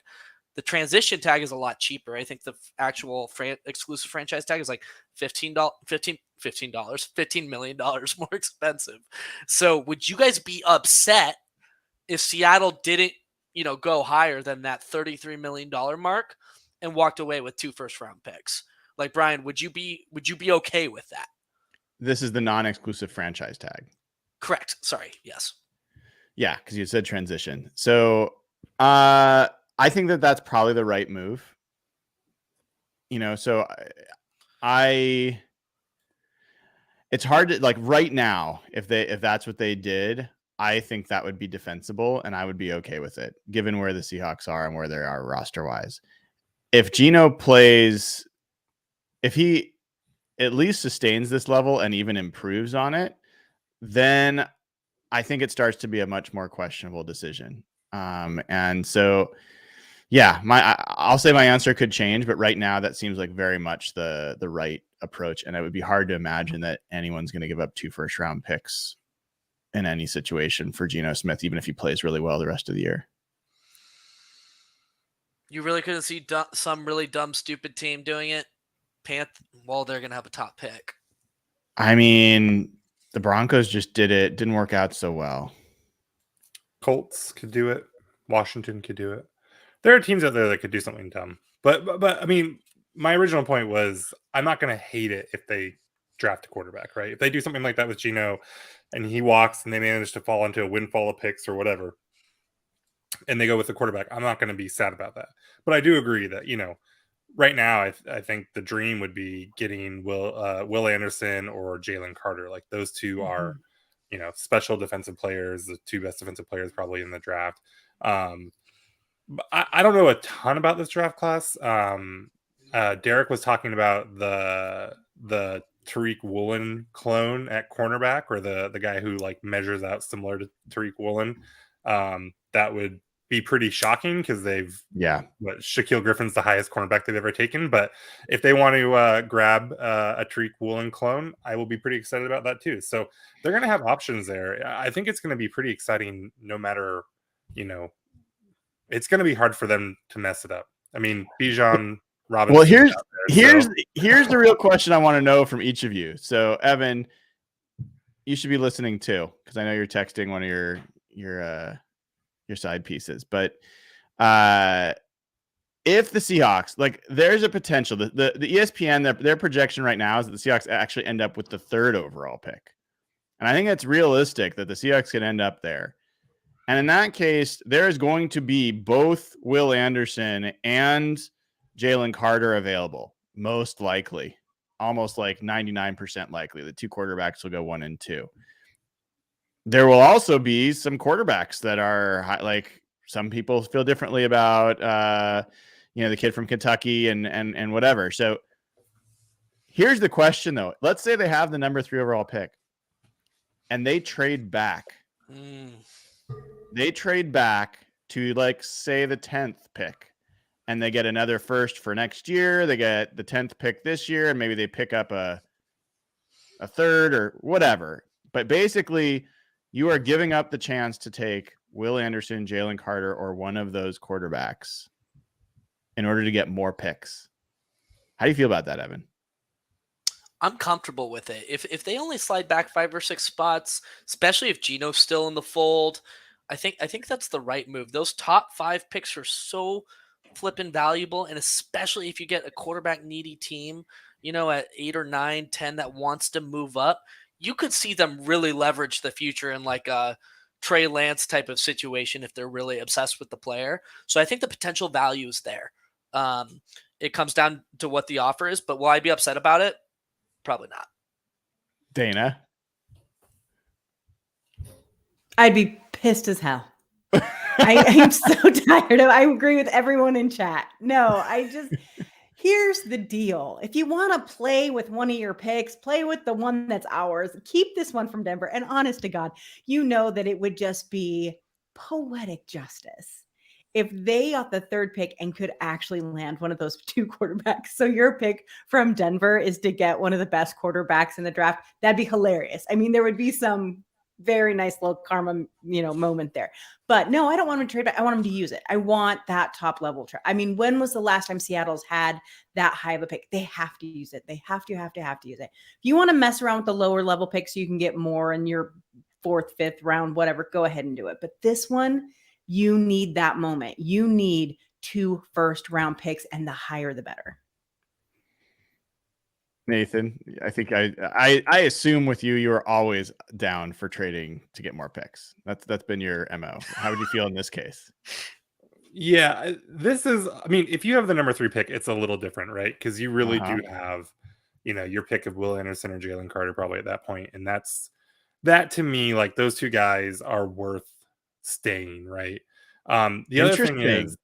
The transition tag is a lot cheaper. I think the actual exclusive franchise tag is $15 million more expensive. So would you guys be upset if Seattle didn't, go higher than that $33 million mark and walked away with 2 first-round picks? Brian, would you be okay with that? This is the non-exclusive franchise tag. Correct. Sorry. Yes. Yeah, because you said transition. So I think that's probably the right move. So it's hard to right now, if that's what they did, I think that would be defensible and I would be okay with it, given where the Seahawks are and where they are roster wise. If Geno plays, if he at least sustains this level and even improves on it, then I think it starts to be a much more questionable decision. And so, yeah, I'll say my answer could change, but right now that seems like very much the right approach. And it would be hard to imagine that anyone's going to give up 2 first-round picks in any situation for Geno Smith, even if he plays really well the rest of the year. You really couldn't see some really dumb, stupid team doing it? Well, they're going to have a top pick. I mean, the Broncos just did it. Didn't work out so well. Colts could do it. Washington could do it. There are teams out there that could do something dumb. But I mean, my original point was I'm not going to hate it if they draft a quarterback, right? If they do something like that with Geno and he walks and they manage to fall into a windfall of picks or whatever, and they go with the quarterback, I'm not going to be sad about that. But I do agree that, right now, I think the dream would be getting Will Anderson or Jalen Carter. Those two are, special defensive players, the 2 best defensive players probably in the draft. I don't know a ton about this draft class. Derek was talking about the Tariq Woolen clone at cornerback, or the guy who measures out similar to Tariq Woolen. That would be pretty shocking because Shaquille Griffin's the highest cornerback they've ever taken. But if they want to grab a Tariq Woolen clone, I will be pretty excited about that too. So they're going to have options there. I think it's going to be pretty exciting no matter, it's going to be hard for them to mess it up. I mean, Bijan Robinson. Well, here's the real question I want to know from each of you. So Evan, you should be listening too, because I know you're texting one of your side pieces. But if the Seahawks, there's a potential, the ESPN, their projection right now is that the Seahawks actually end up with the 3rd overall pick. And I think it's realistic that the Seahawks can end up there. And in that case, there is going to be both Will Anderson and Jalen Carter available, most likely, almost 99% likely. The 2 quarterbacks will go 1 and 2. There will also be some quarterbacks that are some people feel differently about, the kid from Kentucky and whatever. So here's the question, though. Let's say they have the number 3 overall pick and they trade back. They trade back to say the 10th pick, and they get another first for next year. They get the 10th pick this year, and maybe they pick up a 3rd or whatever. But basically, you are giving up the chance to take Will Anderson, Jalen Carter, or one of those quarterbacks in order to get more picks. How do you feel about that, Evan? I'm comfortable with it. If they only slide back 5 or 6 spots, especially if Geno's still in the fold, I think that's the right move. Those top 5 picks are so flipping valuable, and especially if you get a quarterback needy team, at 8 or 9, 10 that wants to move up, you could see them really leverage the future in a Trey Lance type of situation if they're really obsessed with the player. So I think the potential value is there. It comes down to what the offer is, but will I be upset about it? Probably not. Dayna? I'd be pissed as hell. I'm so tired of. I agree with everyone in chat. No, here's the deal. If you want to play with one of your picks, play with the one that's ours. Keep this one from Denver. And honest to God, you know that it would just be poetic justice if they got the third pick and could actually land one of those two quarterbacks. So your pick from Denver is to get one of the best quarterbacks in the draft. That'd be hilarious. I mean, there would be some very nice little karma, moment there. But no, I don't want him to trade back. I want him to use it. I want that top level. I mean, when was the last time Seattle's had that high of a pick? They have to use it. They have to use it. If you want to mess around with the lower level picks, you can get more in your 4th, 5th round, whatever. Go ahead and do it. But this one, you need that moment. You need 2 first-round picks, and the higher the better. Nathan, I think I assume with you are always down for trading to get more picks. That's been your MO. How would you feel in this case? Yeah, this is, I mean, if you have the number 3 pick, it's a little different, right? Because you really do have, your pick of Will Anderson or Jalen Carter probably at that point. And that to me, like those two guys are worth staying, right? The other thing is,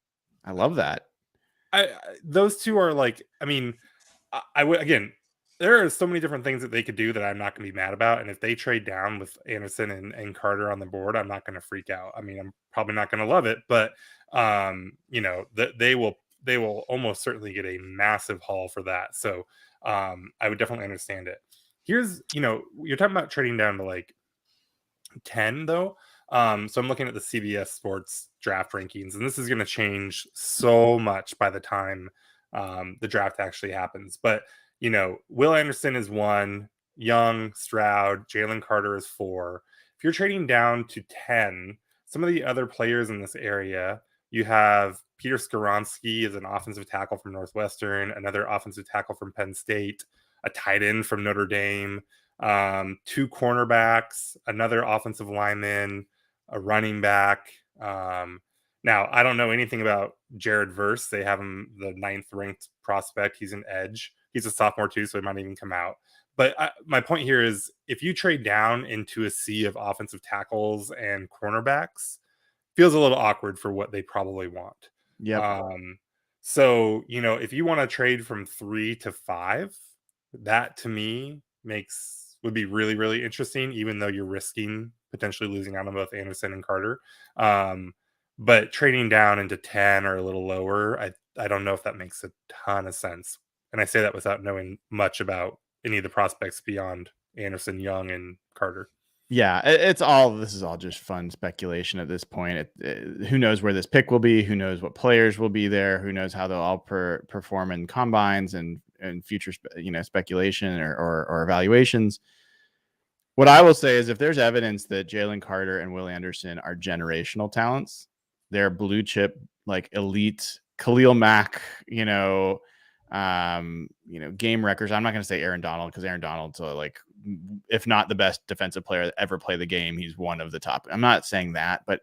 I love that. Those two are like, I mean, I would, again, there are so many different things that they could do that I'm not going to be mad about. And if they trade down with Anderson and Carter on the board, I'm not going to freak out. I mean, I'm probably not going to love it, but they will almost certainly get a massive haul for that. So I would definitely understand it. Here's, you're talking about trading down to like 10 though. So I'm looking at the CBS Sports draft rankings, and this is going to change so much by the time the draft actually happens. But Will Anderson is 1, Young, Stroud, Jalen Carter is 4. If you're trading down to 10, some of the other players in this area, you have Peter Skoronski as an offensive tackle from Northwestern, another offensive tackle from Penn State, a tight end from Notre Dame, 2 cornerbacks, another offensive lineman, a running back. Now, I don't know anything about Jared Verse. They have him the 9th ranked prospect. He's an edge. He's a sophomore too, so he might even come out. But my point here is if you trade down into a sea of offensive tackles and cornerbacks, feels a little awkward for what they probably want. Yeah. So, if you want to trade from 3 to 5, that to me would be really, really interesting, even though you're risking potentially losing out on both Anderson and Carter. But trading down into 10 or a little lower, I don't know if that makes a ton of sense. And I say that without knowing much about any of the prospects beyond Anderson, Young, and Carter. Yeah, this is all just fun speculation at this point. Who knows where this pick will be? Who knows what players will be there? Who knows how they'll all perform in combines and future, speculation or evaluations. What I will say is if there's evidence that Jalen Carter and Will Anderson are generational talents, they're blue chip, like elite Khalil Mack, game wreckers. I'm not going to say Aaron Donald because Aaron Donald's like, if not the best defensive player that ever played the game, he's one of the top. I'm not saying that, but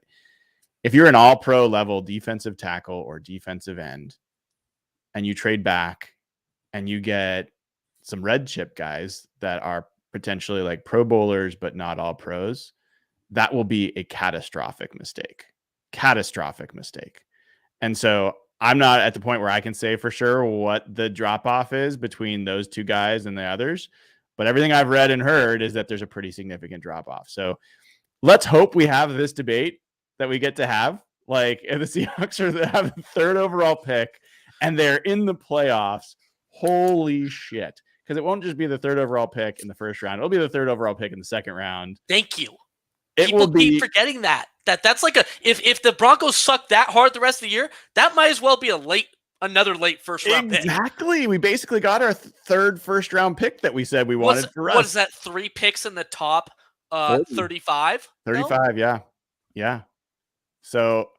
if you're an all-pro level defensive tackle or defensive end and you trade back and you get some red chip guys that are potentially like pro bowlers, but not all pros, that will be a catastrophic mistake. And so I'm not at the point where I can say for sure what the drop off is between those two guys and the others, but everything I've read and heard is that there's a pretty significant drop off. So let's hope we have this debate that we get to have. Like if the Seahawks have the 3rd overall pick and they're in the playoffs, holy shit. Because it won't just be the 3rd overall pick in the 1st round. It'll be the 3rd overall pick in the 2nd round. Thank you. People keep forgetting that's like if the Broncos suck that hard the rest of the year, that might as well be another late 1st round pick. Exactly. We basically got our 3rd 1st round pick that we said we wanted for us. What is that? 3 picks in the top 35? 35, no? Yeah. So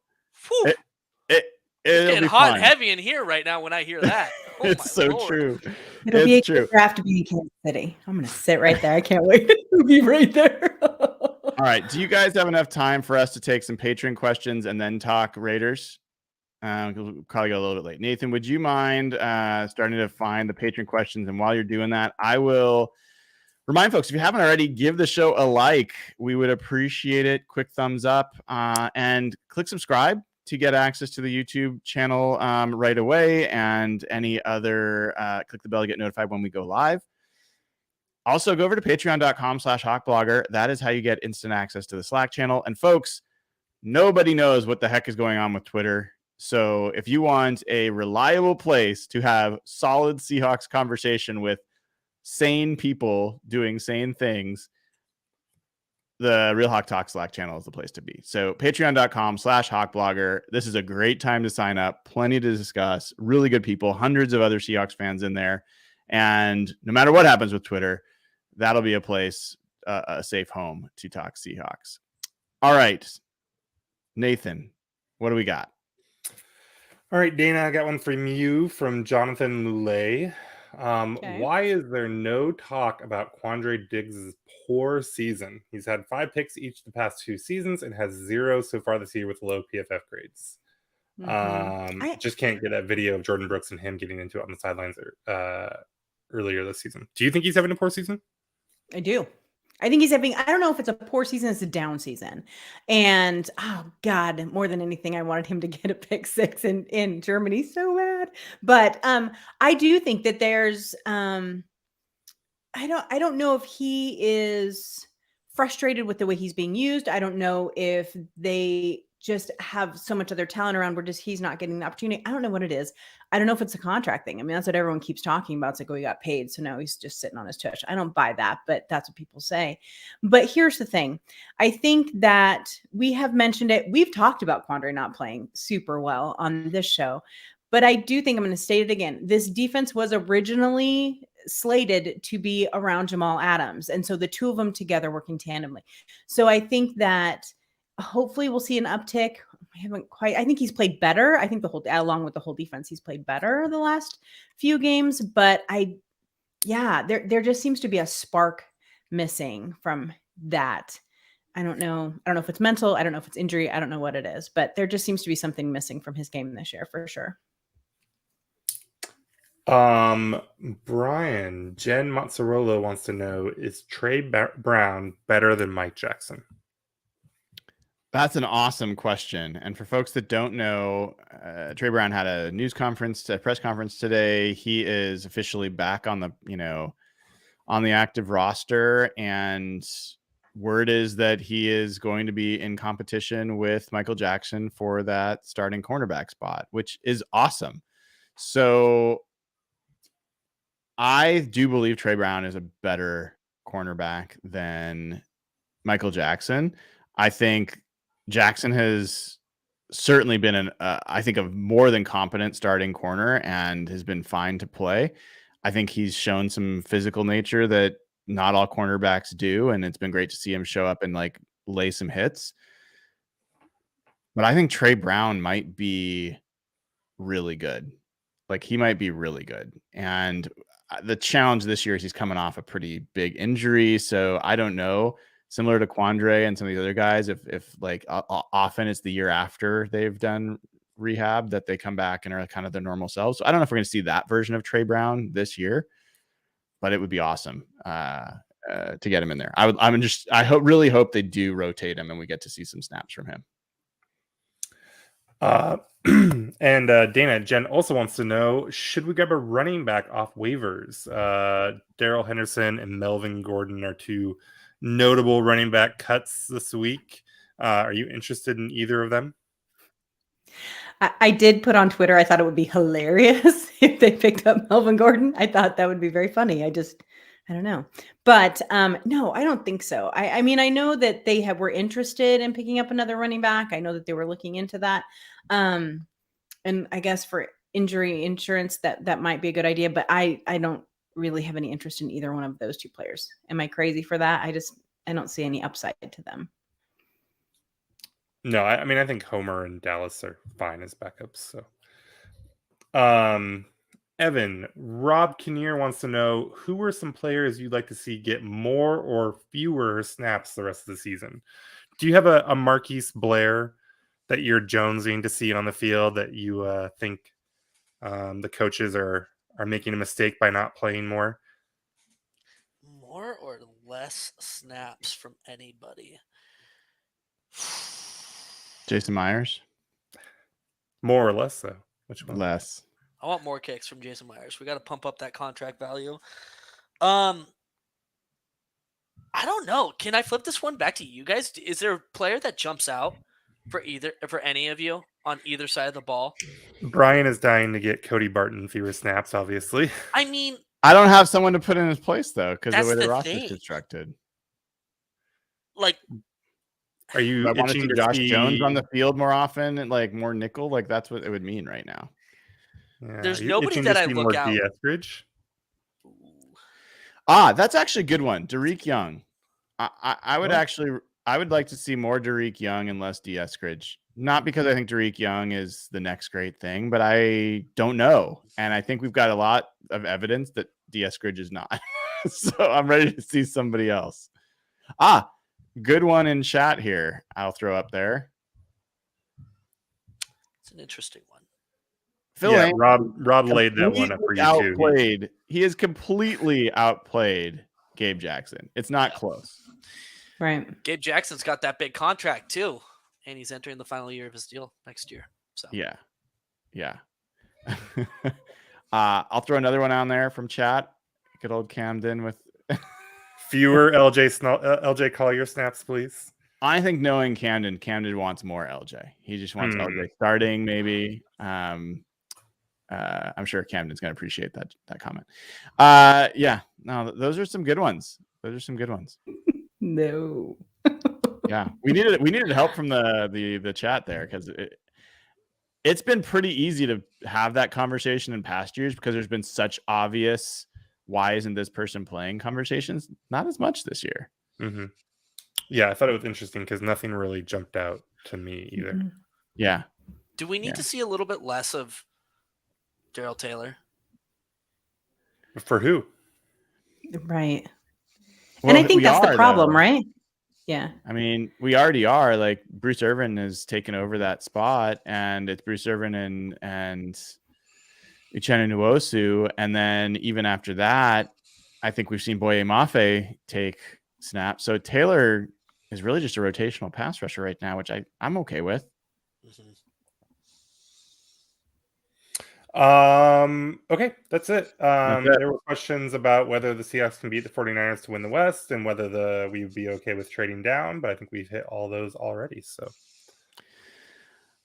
it's getting hot and heavy in here right now when I hear that. Oh, it's so Lord. True. It'll be a good draft to be in Kansas City. I'm going to sit right there. I can't wait to be right there. All right. Do you guys have enough time for us to take some Patreon questions and then talk Raiders? We'll probably go a little bit late. Nathan, would you mind starting to find the Patreon questions? And while you're doing that, I will Remind folks, if you haven't already, give the show a like. We would appreciate it. Quick thumbs up and click subscribe to get access to the YouTube channel right away, and any other, click the bell to get notified when we go live. Also, go over to patreon.com/hawkblogger. That is how you get instant access to the Slack channel. And folks, nobody knows what the heck is going on with Twitter. So if you want a reliable place to have solid Seahawks conversation with sane people doing sane things, the Real Hawk Talk Slack channel is the place to be. So patreon.com/hawkblogger. This is a great time to sign up. Plenty to discuss. Really good people. Hundreds of other Seahawks fans in there. And no matter what happens with Twitter, that'll be a place, a safe home to talk Seahawks. All right, Nathan, what do we got? All right, Dana, I got one from you from Jonathan Lulay. Okay. Why is there no talk about Quandre Diggs' poor season? He's had 5 picks each the past 2 seasons and has 0 so far this year with low PFF grades. Just can't get that video of Jordan Brooks and him getting into it on the sidelines earlier this season. Do you think he's having a poor season? I do. I think he's having, I don't know if it's a poor season, it's a down season. And oh God, more than anything, I wanted him to get a pick 6 in Germany so bad. But I do think that there's I don't know if he is frustrated with the way he's being used. I don't know if they just have so much other talent around where just he's not getting the opportunity. I don't know what it is. I don't know if it's a contract thing. I mean, that's what everyone keeps talking about. It's like, oh, he got paid, so now he's just sitting on his tush. I don't buy that, but that's what people say. But here's the thing. I think that we have mentioned it. We've talked about Quandre not playing super well on this show, but I do think I'm going to state it again. This defense was originally slated to be around Jamal Adams. And so the two of them together working tandemly. So I think that hopefully we'll see an uptick. I think he's played better. I think along with the whole defense, he's played better the last few games, but there just seems to be a spark missing from that. I don't know if it's mental. I don't know if it's injury. I don't know what it is, but there just seems to be something missing from his game this year for sure. Brian, Jen Mazzarolo wants to know, is Trey Brown better than Mike Jackson? That's an awesome question. And for folks that don't know, Trey Brown had a press conference today. He is officially back on the active roster, and word is that he is going to be in competition with Michael Jackson for that starting cornerback spot, which is awesome. So I do believe Trey Brown is a better cornerback than Michael Jackson. I think Jackson has certainly been a more than competent starting corner and has been fine to play. I think he's shown some physical nature that not all cornerbacks do, and it's been great to see him show up and like lay some hits. But I think Trey Brown might be really good. Like, he might be really good. And the challenge this year is he's coming off a pretty big injury, so I don't know. Similar to Quandre and some of the other guys, if like often it's the year after they've done rehab that they come back and are kind of their normal selves. So I don't know if we're going to see that version of Trey Brown this year, but it would be awesome to get him in there. I really hope they do rotate him and we get to see some snaps from him. And Dana, Jen also wants to know, should we grab a running back off waivers? Darrell Henderson and Melvin Gordon are 2 notable running back cuts this week. Are you interested in either of them? I did put on Twitter, I thought it would be hilarious if they picked up Melvin Gordon. I thought that would be very funny. I don't know. But no, I don't think so. I mean, I know that they were interested in picking up another running back. I know that they were looking into that. And I guess for injury insurance, that might be a good idea. But I don't really have any interest in either one of those 2 players. Am I crazy for that? I don't see any upside to them. No, I mean, I think Homer and Dallas are fine as backups. So, Evan, Rob Kinnear wants to know, who are some players you'd like to see get more or fewer snaps the rest of the season? Do you have a Marquise Blair that you're jonesing to see on the field that you think the coaches are making a mistake by not playing more? More or less snaps from anybody? Jason Myers, More or less, though. Which one? less. I want more kicks from Jason Myers. We got to pump up that contract value. I don't know. Can I flip this one back to you guys? Is there a player that jumps out for any of you on either side of the ball? Brian is dying to get Cody Barton fewer snaps, obviously. I mean, I don't have someone to put in his place though, because the That's way the the roster is thing. constructed. Are you I want to itching see to Josh see Jones on the field more often and like more nickel. Like that's what it would mean right now. Yeah, There's are you nobody itching that to I see look more out- Eskridge? That's actually a good one. Derek Young. I would Well- actually I would like to see more Derek Young and less Eskridge. Not because I think Derek Young is the next great thing, but I don't know. And I think we've got a lot of evidence that Eskridge is not. So I'm ready to see somebody else. Good one in chat here. I'll throw up there. It's an interesting one. Phil Yeah, Ain't Rob laid that one up for you too. outplayed. He has completely outplayed Gabe Jackson. It's not close. Right. Gabe Jackson's got that big contract too, and he's entering the final year of his deal next year. So Yeah. I'll throw another one on there from chat. Good old Camden with. Fewer LJ Collier snaps, please. I think knowing Camden wants more LJ. He just wants LJ starting, maybe. I'm sure Camden's going to appreciate that comment. Yeah, no, those are some good ones. No. Yeah, we needed help from the chat there because it's been pretty easy to have that conversation in past years because there's been such obvious why isn't this person playing conversations. Not as much this year. Mm-hmm. Yeah, I thought it was interesting because nothing really jumped out to me either. Mm-hmm. Yeah. Do we need to see a little bit less of Darrell Taylor? For who? Right. Well, and I think we that's the are, problem, though. right? Yeah. I mean, we already are. Like Bruce Irvin has taken over that spot, and it's Bruce Irvin and Uchenna Nwosu. And then even after that, I think we've seen Boye Mafe take snaps. So Taylor is really just a rotational pass rusher right now, which I'm okay with. Mm-hmm. Okay, that's it. There were questions about whether the Seahawks can beat the 49ers to win the West and whether we would be okay with trading down, but I think we've hit all those already. So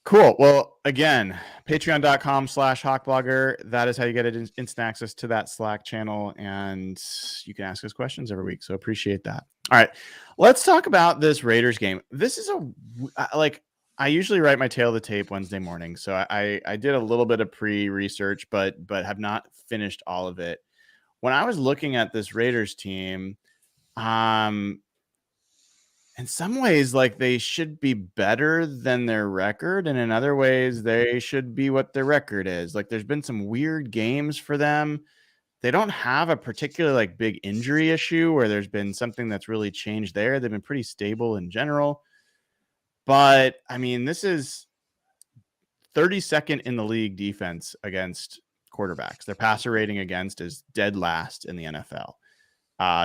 cool. Well, again, patreon.com/hawkblogger. That is how you get instant access to that Slack channel, and you can ask us questions every week. So appreciate that. All right, let's talk about this Raiders game. This is I usually write my tail of the tape Wednesday morning, so I did a little bit of pre-research, but have not finished all of it. When I was looking at this Raiders team, in some ways, like they should be better than their record, and in other ways, they should be what their record is. Like there's been some weird games for them. They don't have a particular like big injury issue where there's been something that's really changed there. They've been pretty stable in general. But I mean, this is 32nd in the league defense against quarterbacks. Their passer rating against is dead last in the NFL.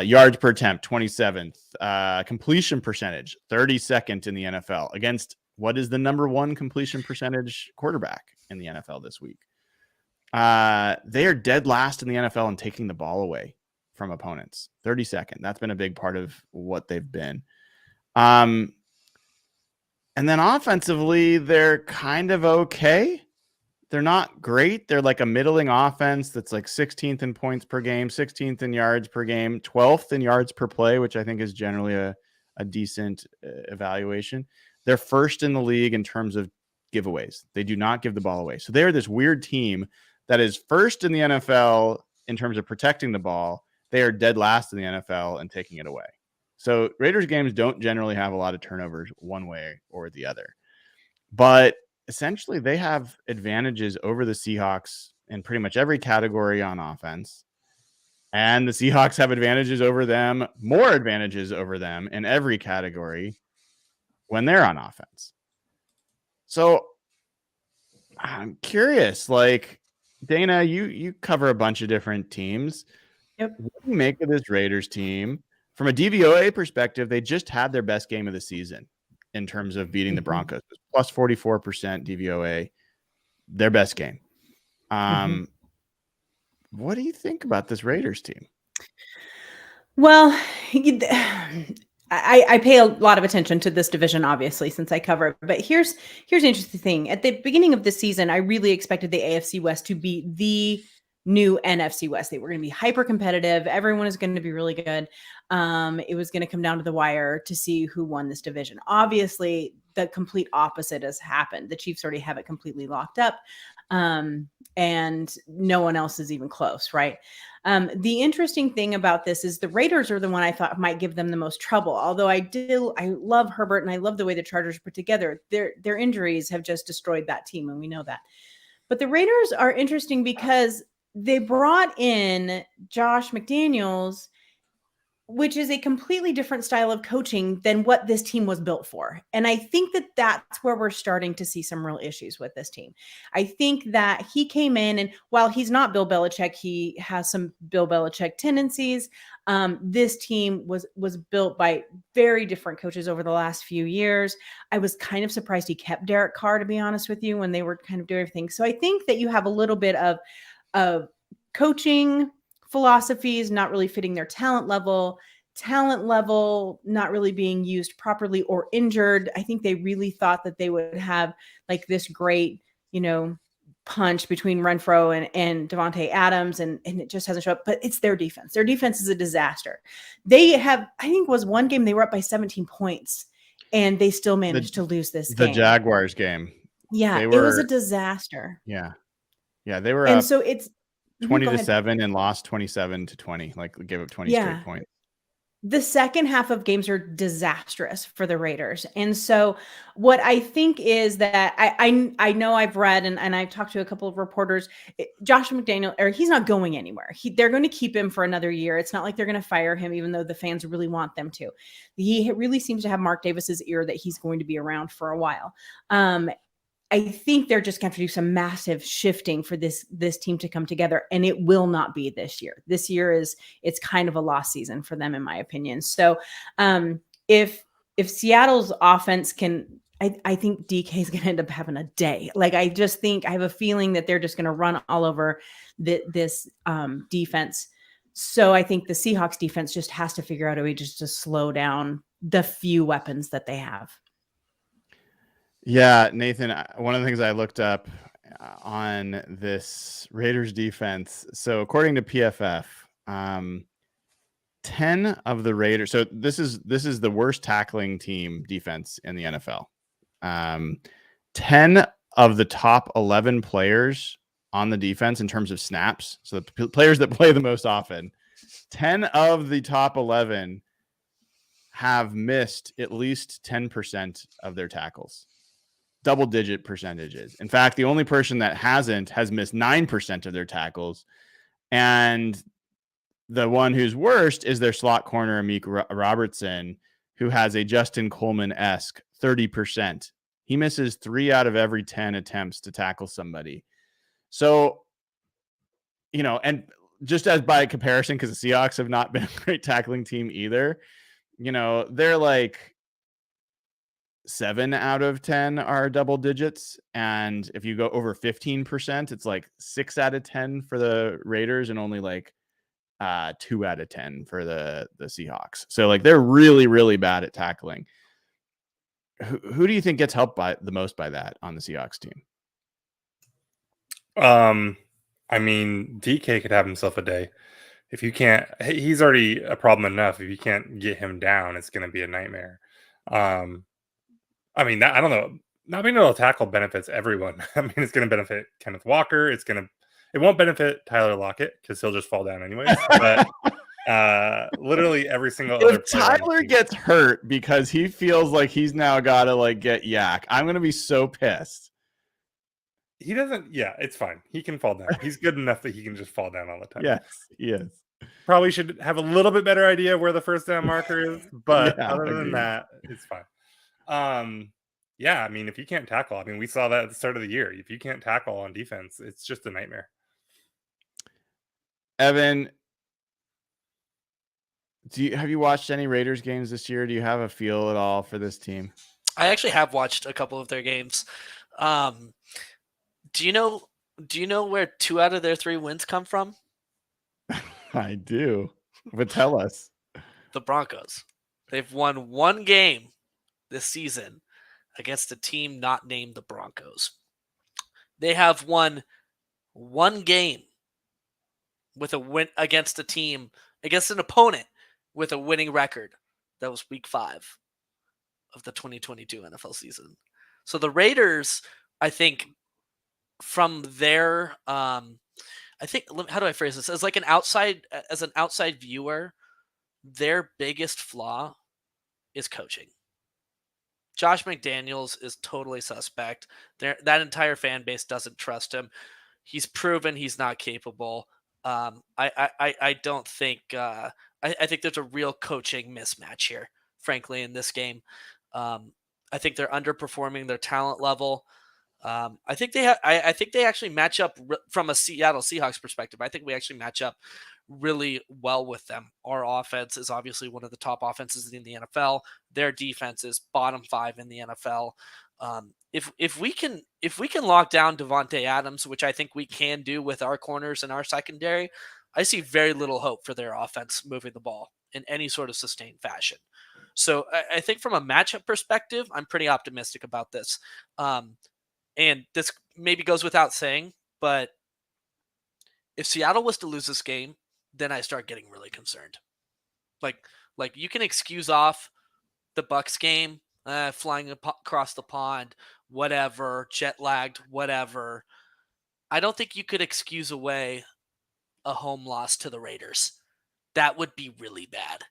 Yards per attempt, 27th. Completion percentage, 32nd in the NFL against what is the number one completion percentage quarterback in the NFL this week. They are dead last in the NFL in taking the ball away from opponents. 32nd. That's been a big part of what they've been. And then offensively, they're kind of okay. They're not great. They're like a middling offense that's like 16th in points per game, 16th in yards per game, 12th in yards per play, which I think is generally a decent evaluation. They're first in the league in terms of giveaways. They do not give the ball away. So they're this weird team that is first in the NFL in terms of protecting the ball. They are dead last in the NFL and taking it away. So Raiders games don't generally have a lot of turnovers one way or the other. But essentially, they have advantages over the Seahawks in pretty much every category on offense. And the Seahawks have advantages over them, more advantages over them in every category when they're on offense. So I'm curious, like Dayna, you cover a bunch of different teams. Yep. What do you make of this Raiders team? From a DVOA perspective, they just had their best game of the season in terms of beating the Broncos. It was plus 44% DVOA, their best game. What do you think about this Raiders team? Well, I pay a lot of attention to this division, obviously, since I cover it. But here's the interesting thing. At the beginning of the season, I really expected the AFC West to be the new NFC West. They were going to be hyper competitive. Everyone is going to be really good. It was going to come down to the wire to see who won this division. Obviously, the complete opposite has happened. The Chiefs already have it completely locked up. And no one else is even close, right? The interesting thing about this is the Raiders are the one I thought might give them the most trouble. Although I love Herbert and I love the way the Chargers put together. Their injuries have just destroyed that team, and we know that. But the Raiders are interesting because they brought in Josh McDaniels, which is a completely different style of coaching than what this team was built for. And I think that that's where we're starting to see some real issues with this team. I think that he came in, and while he's not Bill Belichick, he has some Bill Belichick tendencies. This team was built by very different coaches over the last few years. I was kind of surprised he kept Derek Carr, to be honest with you, when they were kind of doing everything. So I think that you have a little bit of coaching philosophies not really fitting their talent level not really being used properly or injured. I think they really thought that they would have like this great, punch between Renfro and Devontae Adams, and it just hasn't shown up. But it's their defense. Their defense is a disaster. They have, I think, was one game they were up by 17 points, and they still managed to lose this game. The Jaguars game. Yeah, it was a disaster. Yeah, they were and up. So it's 20-7 and lost 27-20, like gave up 20 straight points. The second half of games are disastrous for the Raiders. And so what I think is that I know I've read and I've talked to a couple of reporters, Josh McDaniel, he's not going anywhere. They're going to keep him for another year. It's not like they're going to fire him, even though the fans really want them to. He really seems to have Mark Davis's ear that he's going to be around for a while. I think they're just going to have to do some massive shifting for this team to come together, and it will not be this year. This year it's kind of a lost season for them, in my opinion. So if Seattle's offense can, I think DK is going to end up having a day. Like I have a feeling that they're just going to run all over this defense. So I think the Seahawks defense just has to figure out a way just to slow down the few weapons that they have. Yeah, Nathan, one of the things I looked up on this Raiders defense. So according to PFF, 10 of the Raiders. So this is the worst tackling team defense in the NFL. 10 of the top 11 players on the defense in terms of snaps. So the players that play the most often, 10 of the top 11 have missed at least 10% of their tackles. Double-digit percentages. In fact, the only person that has missed 9% of their tackles. And the one who's worst is their slot corner, Amik Robertson, who has a Justin Coleman-esque 30%. He misses 3 out of every 10 attempts to tackle somebody. So, and just as by comparison, because the Seahawks have not been a great tackling team either, they're like 7 out of 10 are double digits. And if you go over 15%, it's like 6 out of 10 for the Raiders and only like 2 out of 10 for the Seahawks. So like they're really, really bad at tackling. Who do you think gets helped the most by that on the Seahawks team? I mean, DK could have himself a day. If you can't, he's already a problem enough. If you can't get him down, it's going to be a nightmare. I mean, I don't know. Not being able to tackle benefits everyone. I mean, it's going to benefit Kenneth Walker. It won't benefit Tyler Lockett because he'll just fall down anyways. But literally every single other player. If Tyler gets hurt because he feels like he's now got to like get yak, I'm going to be so pissed. He doesn't. Yeah, it's fine. He can fall down. He's good enough that he can just fall down all the time. Yes, he is. Probably should have a little bit better idea of where the first down marker is, but other than that, it's fine. Yeah, I mean, if you can't tackle, I mean, we saw that at the start of the year. If you can't tackle on defense, it's just a nightmare. Evan, Have you watched any Raiders games this year? Do you have a feel at all for this team? I actually have watched a couple of their games. Um, do you know where 2 out of their 3 wins come from? I do, but tell us. The Broncos. They've won 1 game this season against a team not named the Broncos. They have won 1 game with a win against an opponent with a winning record. That was week 5 of the 2022 NFL season. So the Raiders, I think, from their how do I phrase this? As an outside viewer, their biggest flaw is coaching. Josh McDaniels is totally suspect. That entire fan base doesn't trust him. He's proven he's not capable. I don't think. I think there's a real coaching mismatch here, frankly, in this game. I think they're underperforming their talent level. I think they actually match up from a Seattle Seahawks perspective. I think we actually match up really well with them. Our offense is obviously one of the top offenses in the NFL. Their defense is bottom 5 in the NFL. If we can lock down Devontae Adams, which I think we can do with our corners and our secondary, I see very little hope for their offense moving the ball in any sort of sustained fashion. So I think from a matchup perspective, I'm pretty optimistic about this. And this maybe goes without saying, but if Seattle was to lose this game, then I start getting really concerned. Like you can excuse off the Bucs game, flying across the pond, whatever, jet lagged, whatever. I don't think you could excuse away a home loss to the Raiders. That would be really bad.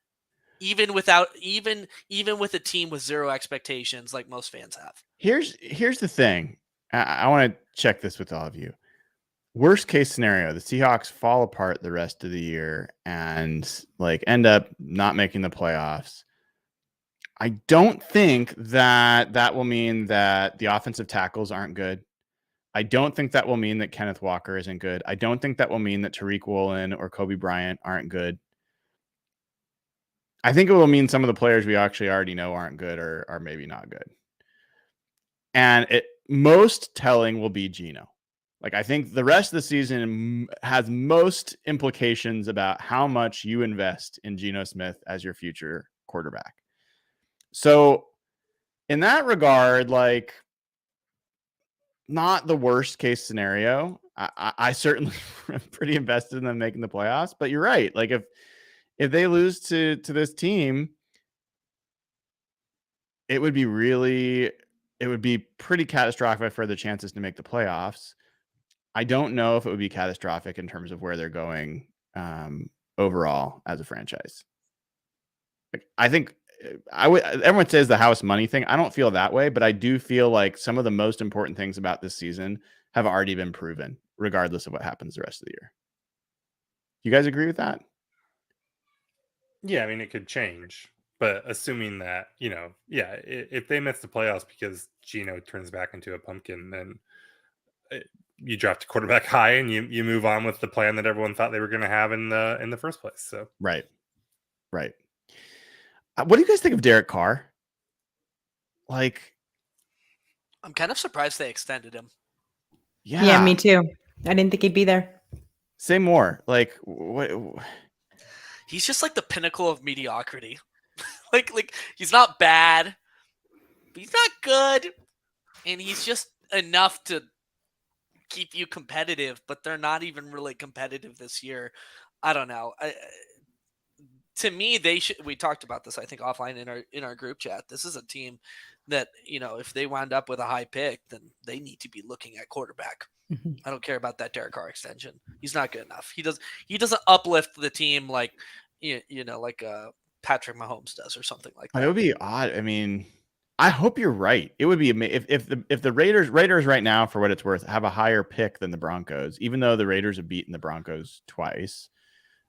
Even with a team with 0 expectations like most fans have. Here's the thing. I want to check this with all of you. Worst case scenario, the Seahawks fall apart the rest of the year and end up not making the playoffs. I don't think that will mean that the offensive tackles aren't good. I don't think that will mean that Kenneth Walker isn't good. I don't think that will mean that Tariq Woolen or Kobe Bryant aren't good. I think it will mean some of the players we actually already know aren't good or are maybe not good. And most telling will be Geno. I think the rest of the season has most implications about how much you invest in Geno Smith as your future quarterback. So in that regard, not the worst case scenario. I certainly am pretty invested in them making the playoffs, but you're right. If they lose to this team, it would be pretty catastrophic for the chances to make the playoffs. I don't know if it would be catastrophic in terms of where they're going overall as a franchise. I think everyone says the house money thing. I don't feel that way, but I do feel like some of the most important things about this season have already been proven, regardless of what happens the rest of the year. You guys agree with that? Yeah, I mean, it could change, but assuming that, if they miss the playoffs because Geno turns back into a pumpkin, then you draft a quarterback high and you move on with the plan that everyone thought they were going to have in the first place. So right. What do you guys think of Derek Carr? I'm kind of surprised they extended him. Yeah, me too. I didn't think he'd be there. Say more. What? He's just the pinnacle of mediocrity. He's not bad, but he's not good, and he's just enough to keep you competitive, but they're not even really competitive this year. I don't know. To me, they should. We talked about this, I think, offline in our group chat. This is a team that, if they wind up with a high pick, then they need to be looking at quarterback. Mm-hmm. I don't care about that Derek Carr extension. He's not good enough. He doesn't uplift the team like Patrick Mahomes does or something like that. It would be odd. I mean, I hope you're right. It would be if the Raiders right now, for what it's worth, have a higher pick than the Broncos, even though the Raiders have beaten the Broncos twice.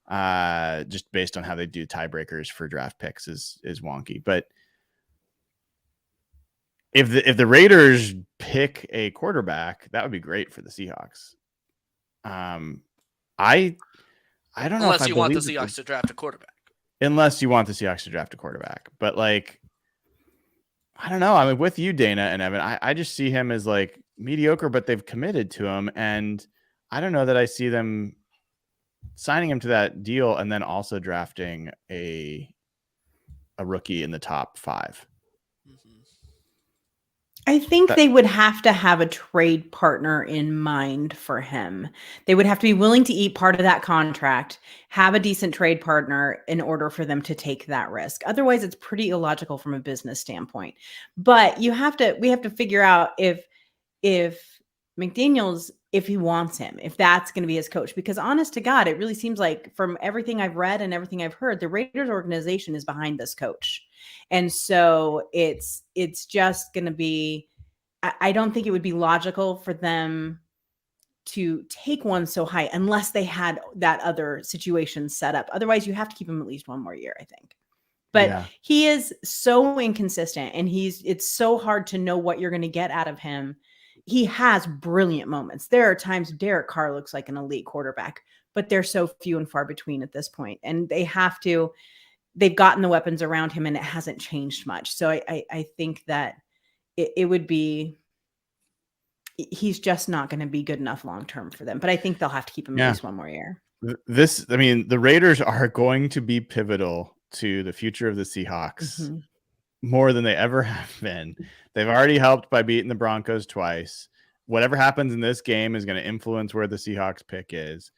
Just based on how they do tiebreakers for draft picks is wonky. But if the Raiders pick a quarterback, that would be great for the Seahawks. I don't know. Unless you want the Seahawks to draft a quarterback. unless you want the Seahawks to draft a quarterback. But like, I don't know. I mean, with you, Dayna and Evan, I just see him as like mediocre, but they've committed to him. And I don't know that I see them signing him to that deal and then also drafting a rookie in the top 5. Mhm. I think they would have to have a trade partner in mind for him. They would have to be willing to eat part of that contract, have a decent trade partner in order for them to take that risk. Otherwise, it's pretty illogical from a business standpoint. But we have to figure out if McDaniels, if he wants him, if that's going to be his coach, because honest to God, it really seems like from everything I've read and everything I've heard, the Raiders organization is behind this coach. And so it's just going to be, I don't think it would be logical for them to take one so high unless they had that other situation set up. Otherwise, you have to keep him at least one more year, I think. But he is so inconsistent, and it's so hard to know what you're going to get out of him. He has brilliant moments. There are times Derek Carr looks like an elite quarterback, but they're so few and far between at this point. And they've gotten the weapons around him, and it hasn't changed much. So I think that it would be, he's just not going to be good enough long-term for them, but I think they'll have to keep him at least one more year. The Raiders are going to be pivotal to the future of the Seahawks more than they ever have been. They've already helped by beating the Broncos twice. Whatever happens in this game is going to influence where the Seahawks pick is.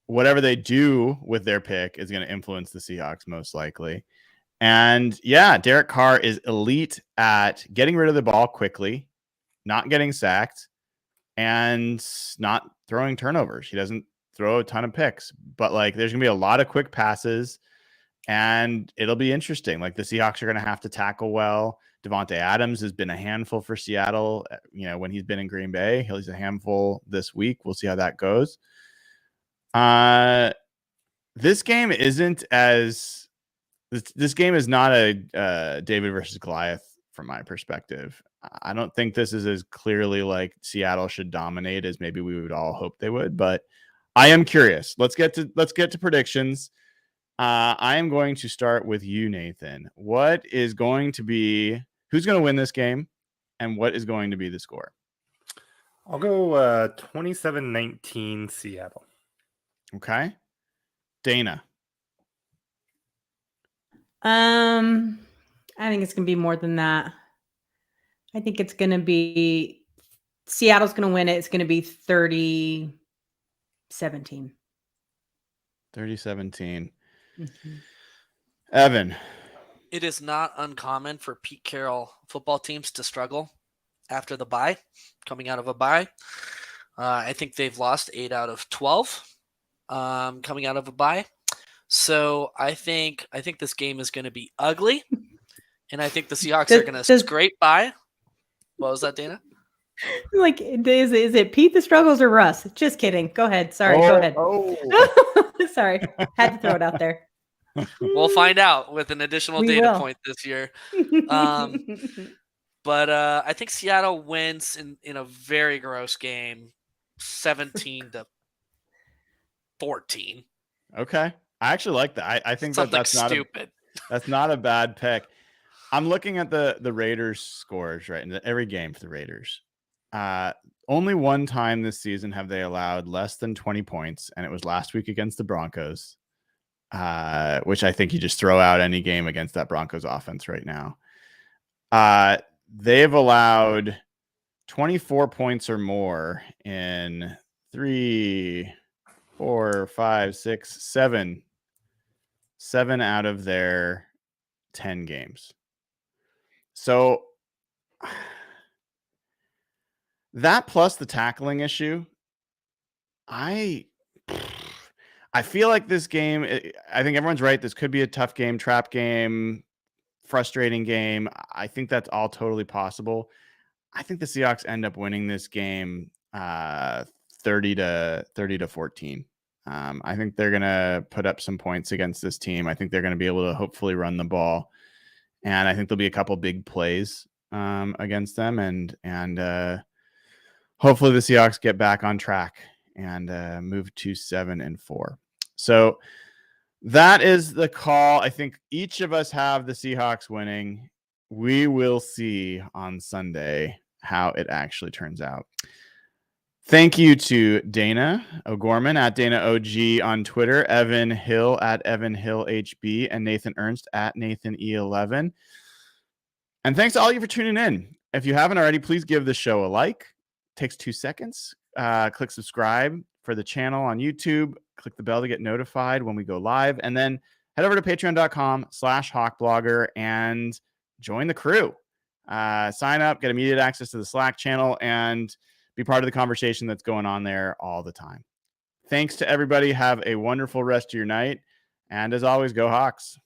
Whatever they do with their pick is going to influence the Seahawks most likely. And yeah, Derek Carr is elite at getting rid of the ball quickly, not getting sacked, and not throwing turnovers. He doesn't throw a ton of picks, but like there's going to be a lot of quick passes, and it'll be interesting. Like the Seahawks are going to have to tackle well. Devontae Adams has been a handful for Seattle, when he's been in Green Bay. He's a handful this week. We'll see how that goes. This game isn't as this game is not a David versus Goliath from my perspective. I don't think this is as clearly like Seattle should dominate as maybe we would all hope they would, but I am curious. Let's get to predictions. I am going to start with you, Nathan. Who's going to win this game, and what is going to be the score? I'll go 27-19 Seattle. Okay. Dayna. I think it's going to be more than that. I think it's going to be Seattle's going to win it. It's going to be 30-17. 30-17. Evan. It is not uncommon for Pete Carroll football teams to struggle after the bye, coming out of a bye. I think they've lost 8 out of 12 coming out of a bye. So I think this game is going to be ugly, and I think the Seahawks are going to scrape by. What was that, Dayna? Like, is it Pete the struggles or Russ? Just kidding. Go ahead. Sorry. Go ahead. Sorry. Had to throw it out there. We'll find out with an additional data point this year. But I think Seattle wins in a very gross game, 17-14. Okay. I actually like that. I think that's not stupid. That's not a bad pick. I'm looking at the Raiders scores, right? In every game for the Raiders. Only one time this season have they allowed less than 20 points, and it was last week against the Broncos, which I think you just throw out any game against that Broncos offense right now. They've allowed 24 points or more in 3, 4, 5, 6, 7 out of their 10 games. So that plus the tackling issue, I feel like this game, I think everyone's right. This could be a tough game, trap game, frustrating game. I think that's all totally possible. I think the Seahawks end up winning this game 30-14. I think they're going to put up some points against this team. I think they're going to be able to hopefully run the ball. And I think there'll be a couple big plays against them. And hopefully the Seahawks get back on track and move to 7-4. So That is the call. I think each of us have the Seahawks winning. We will see on Sunday how it actually turns out. Thank you to Dayna O'Gorman at Dayna OG on Twitter, Evan Hill at Evan Hill HB, and Nathan Ernst at Nathan E11. And thanks to all of you for tuning in. If you haven't already, please give the show a like. It takes 2 seconds. Click subscribe for the channel on YouTube. Click the bell to get notified when we go live. And then head over to patreon.com/hawkblogger and join the crew. Sign up, get immediate access to the Slack channel, and be part of the conversation that's going on there all the time. Thanks to everybody. Have a wonderful rest of your night. And as always, go Hawks.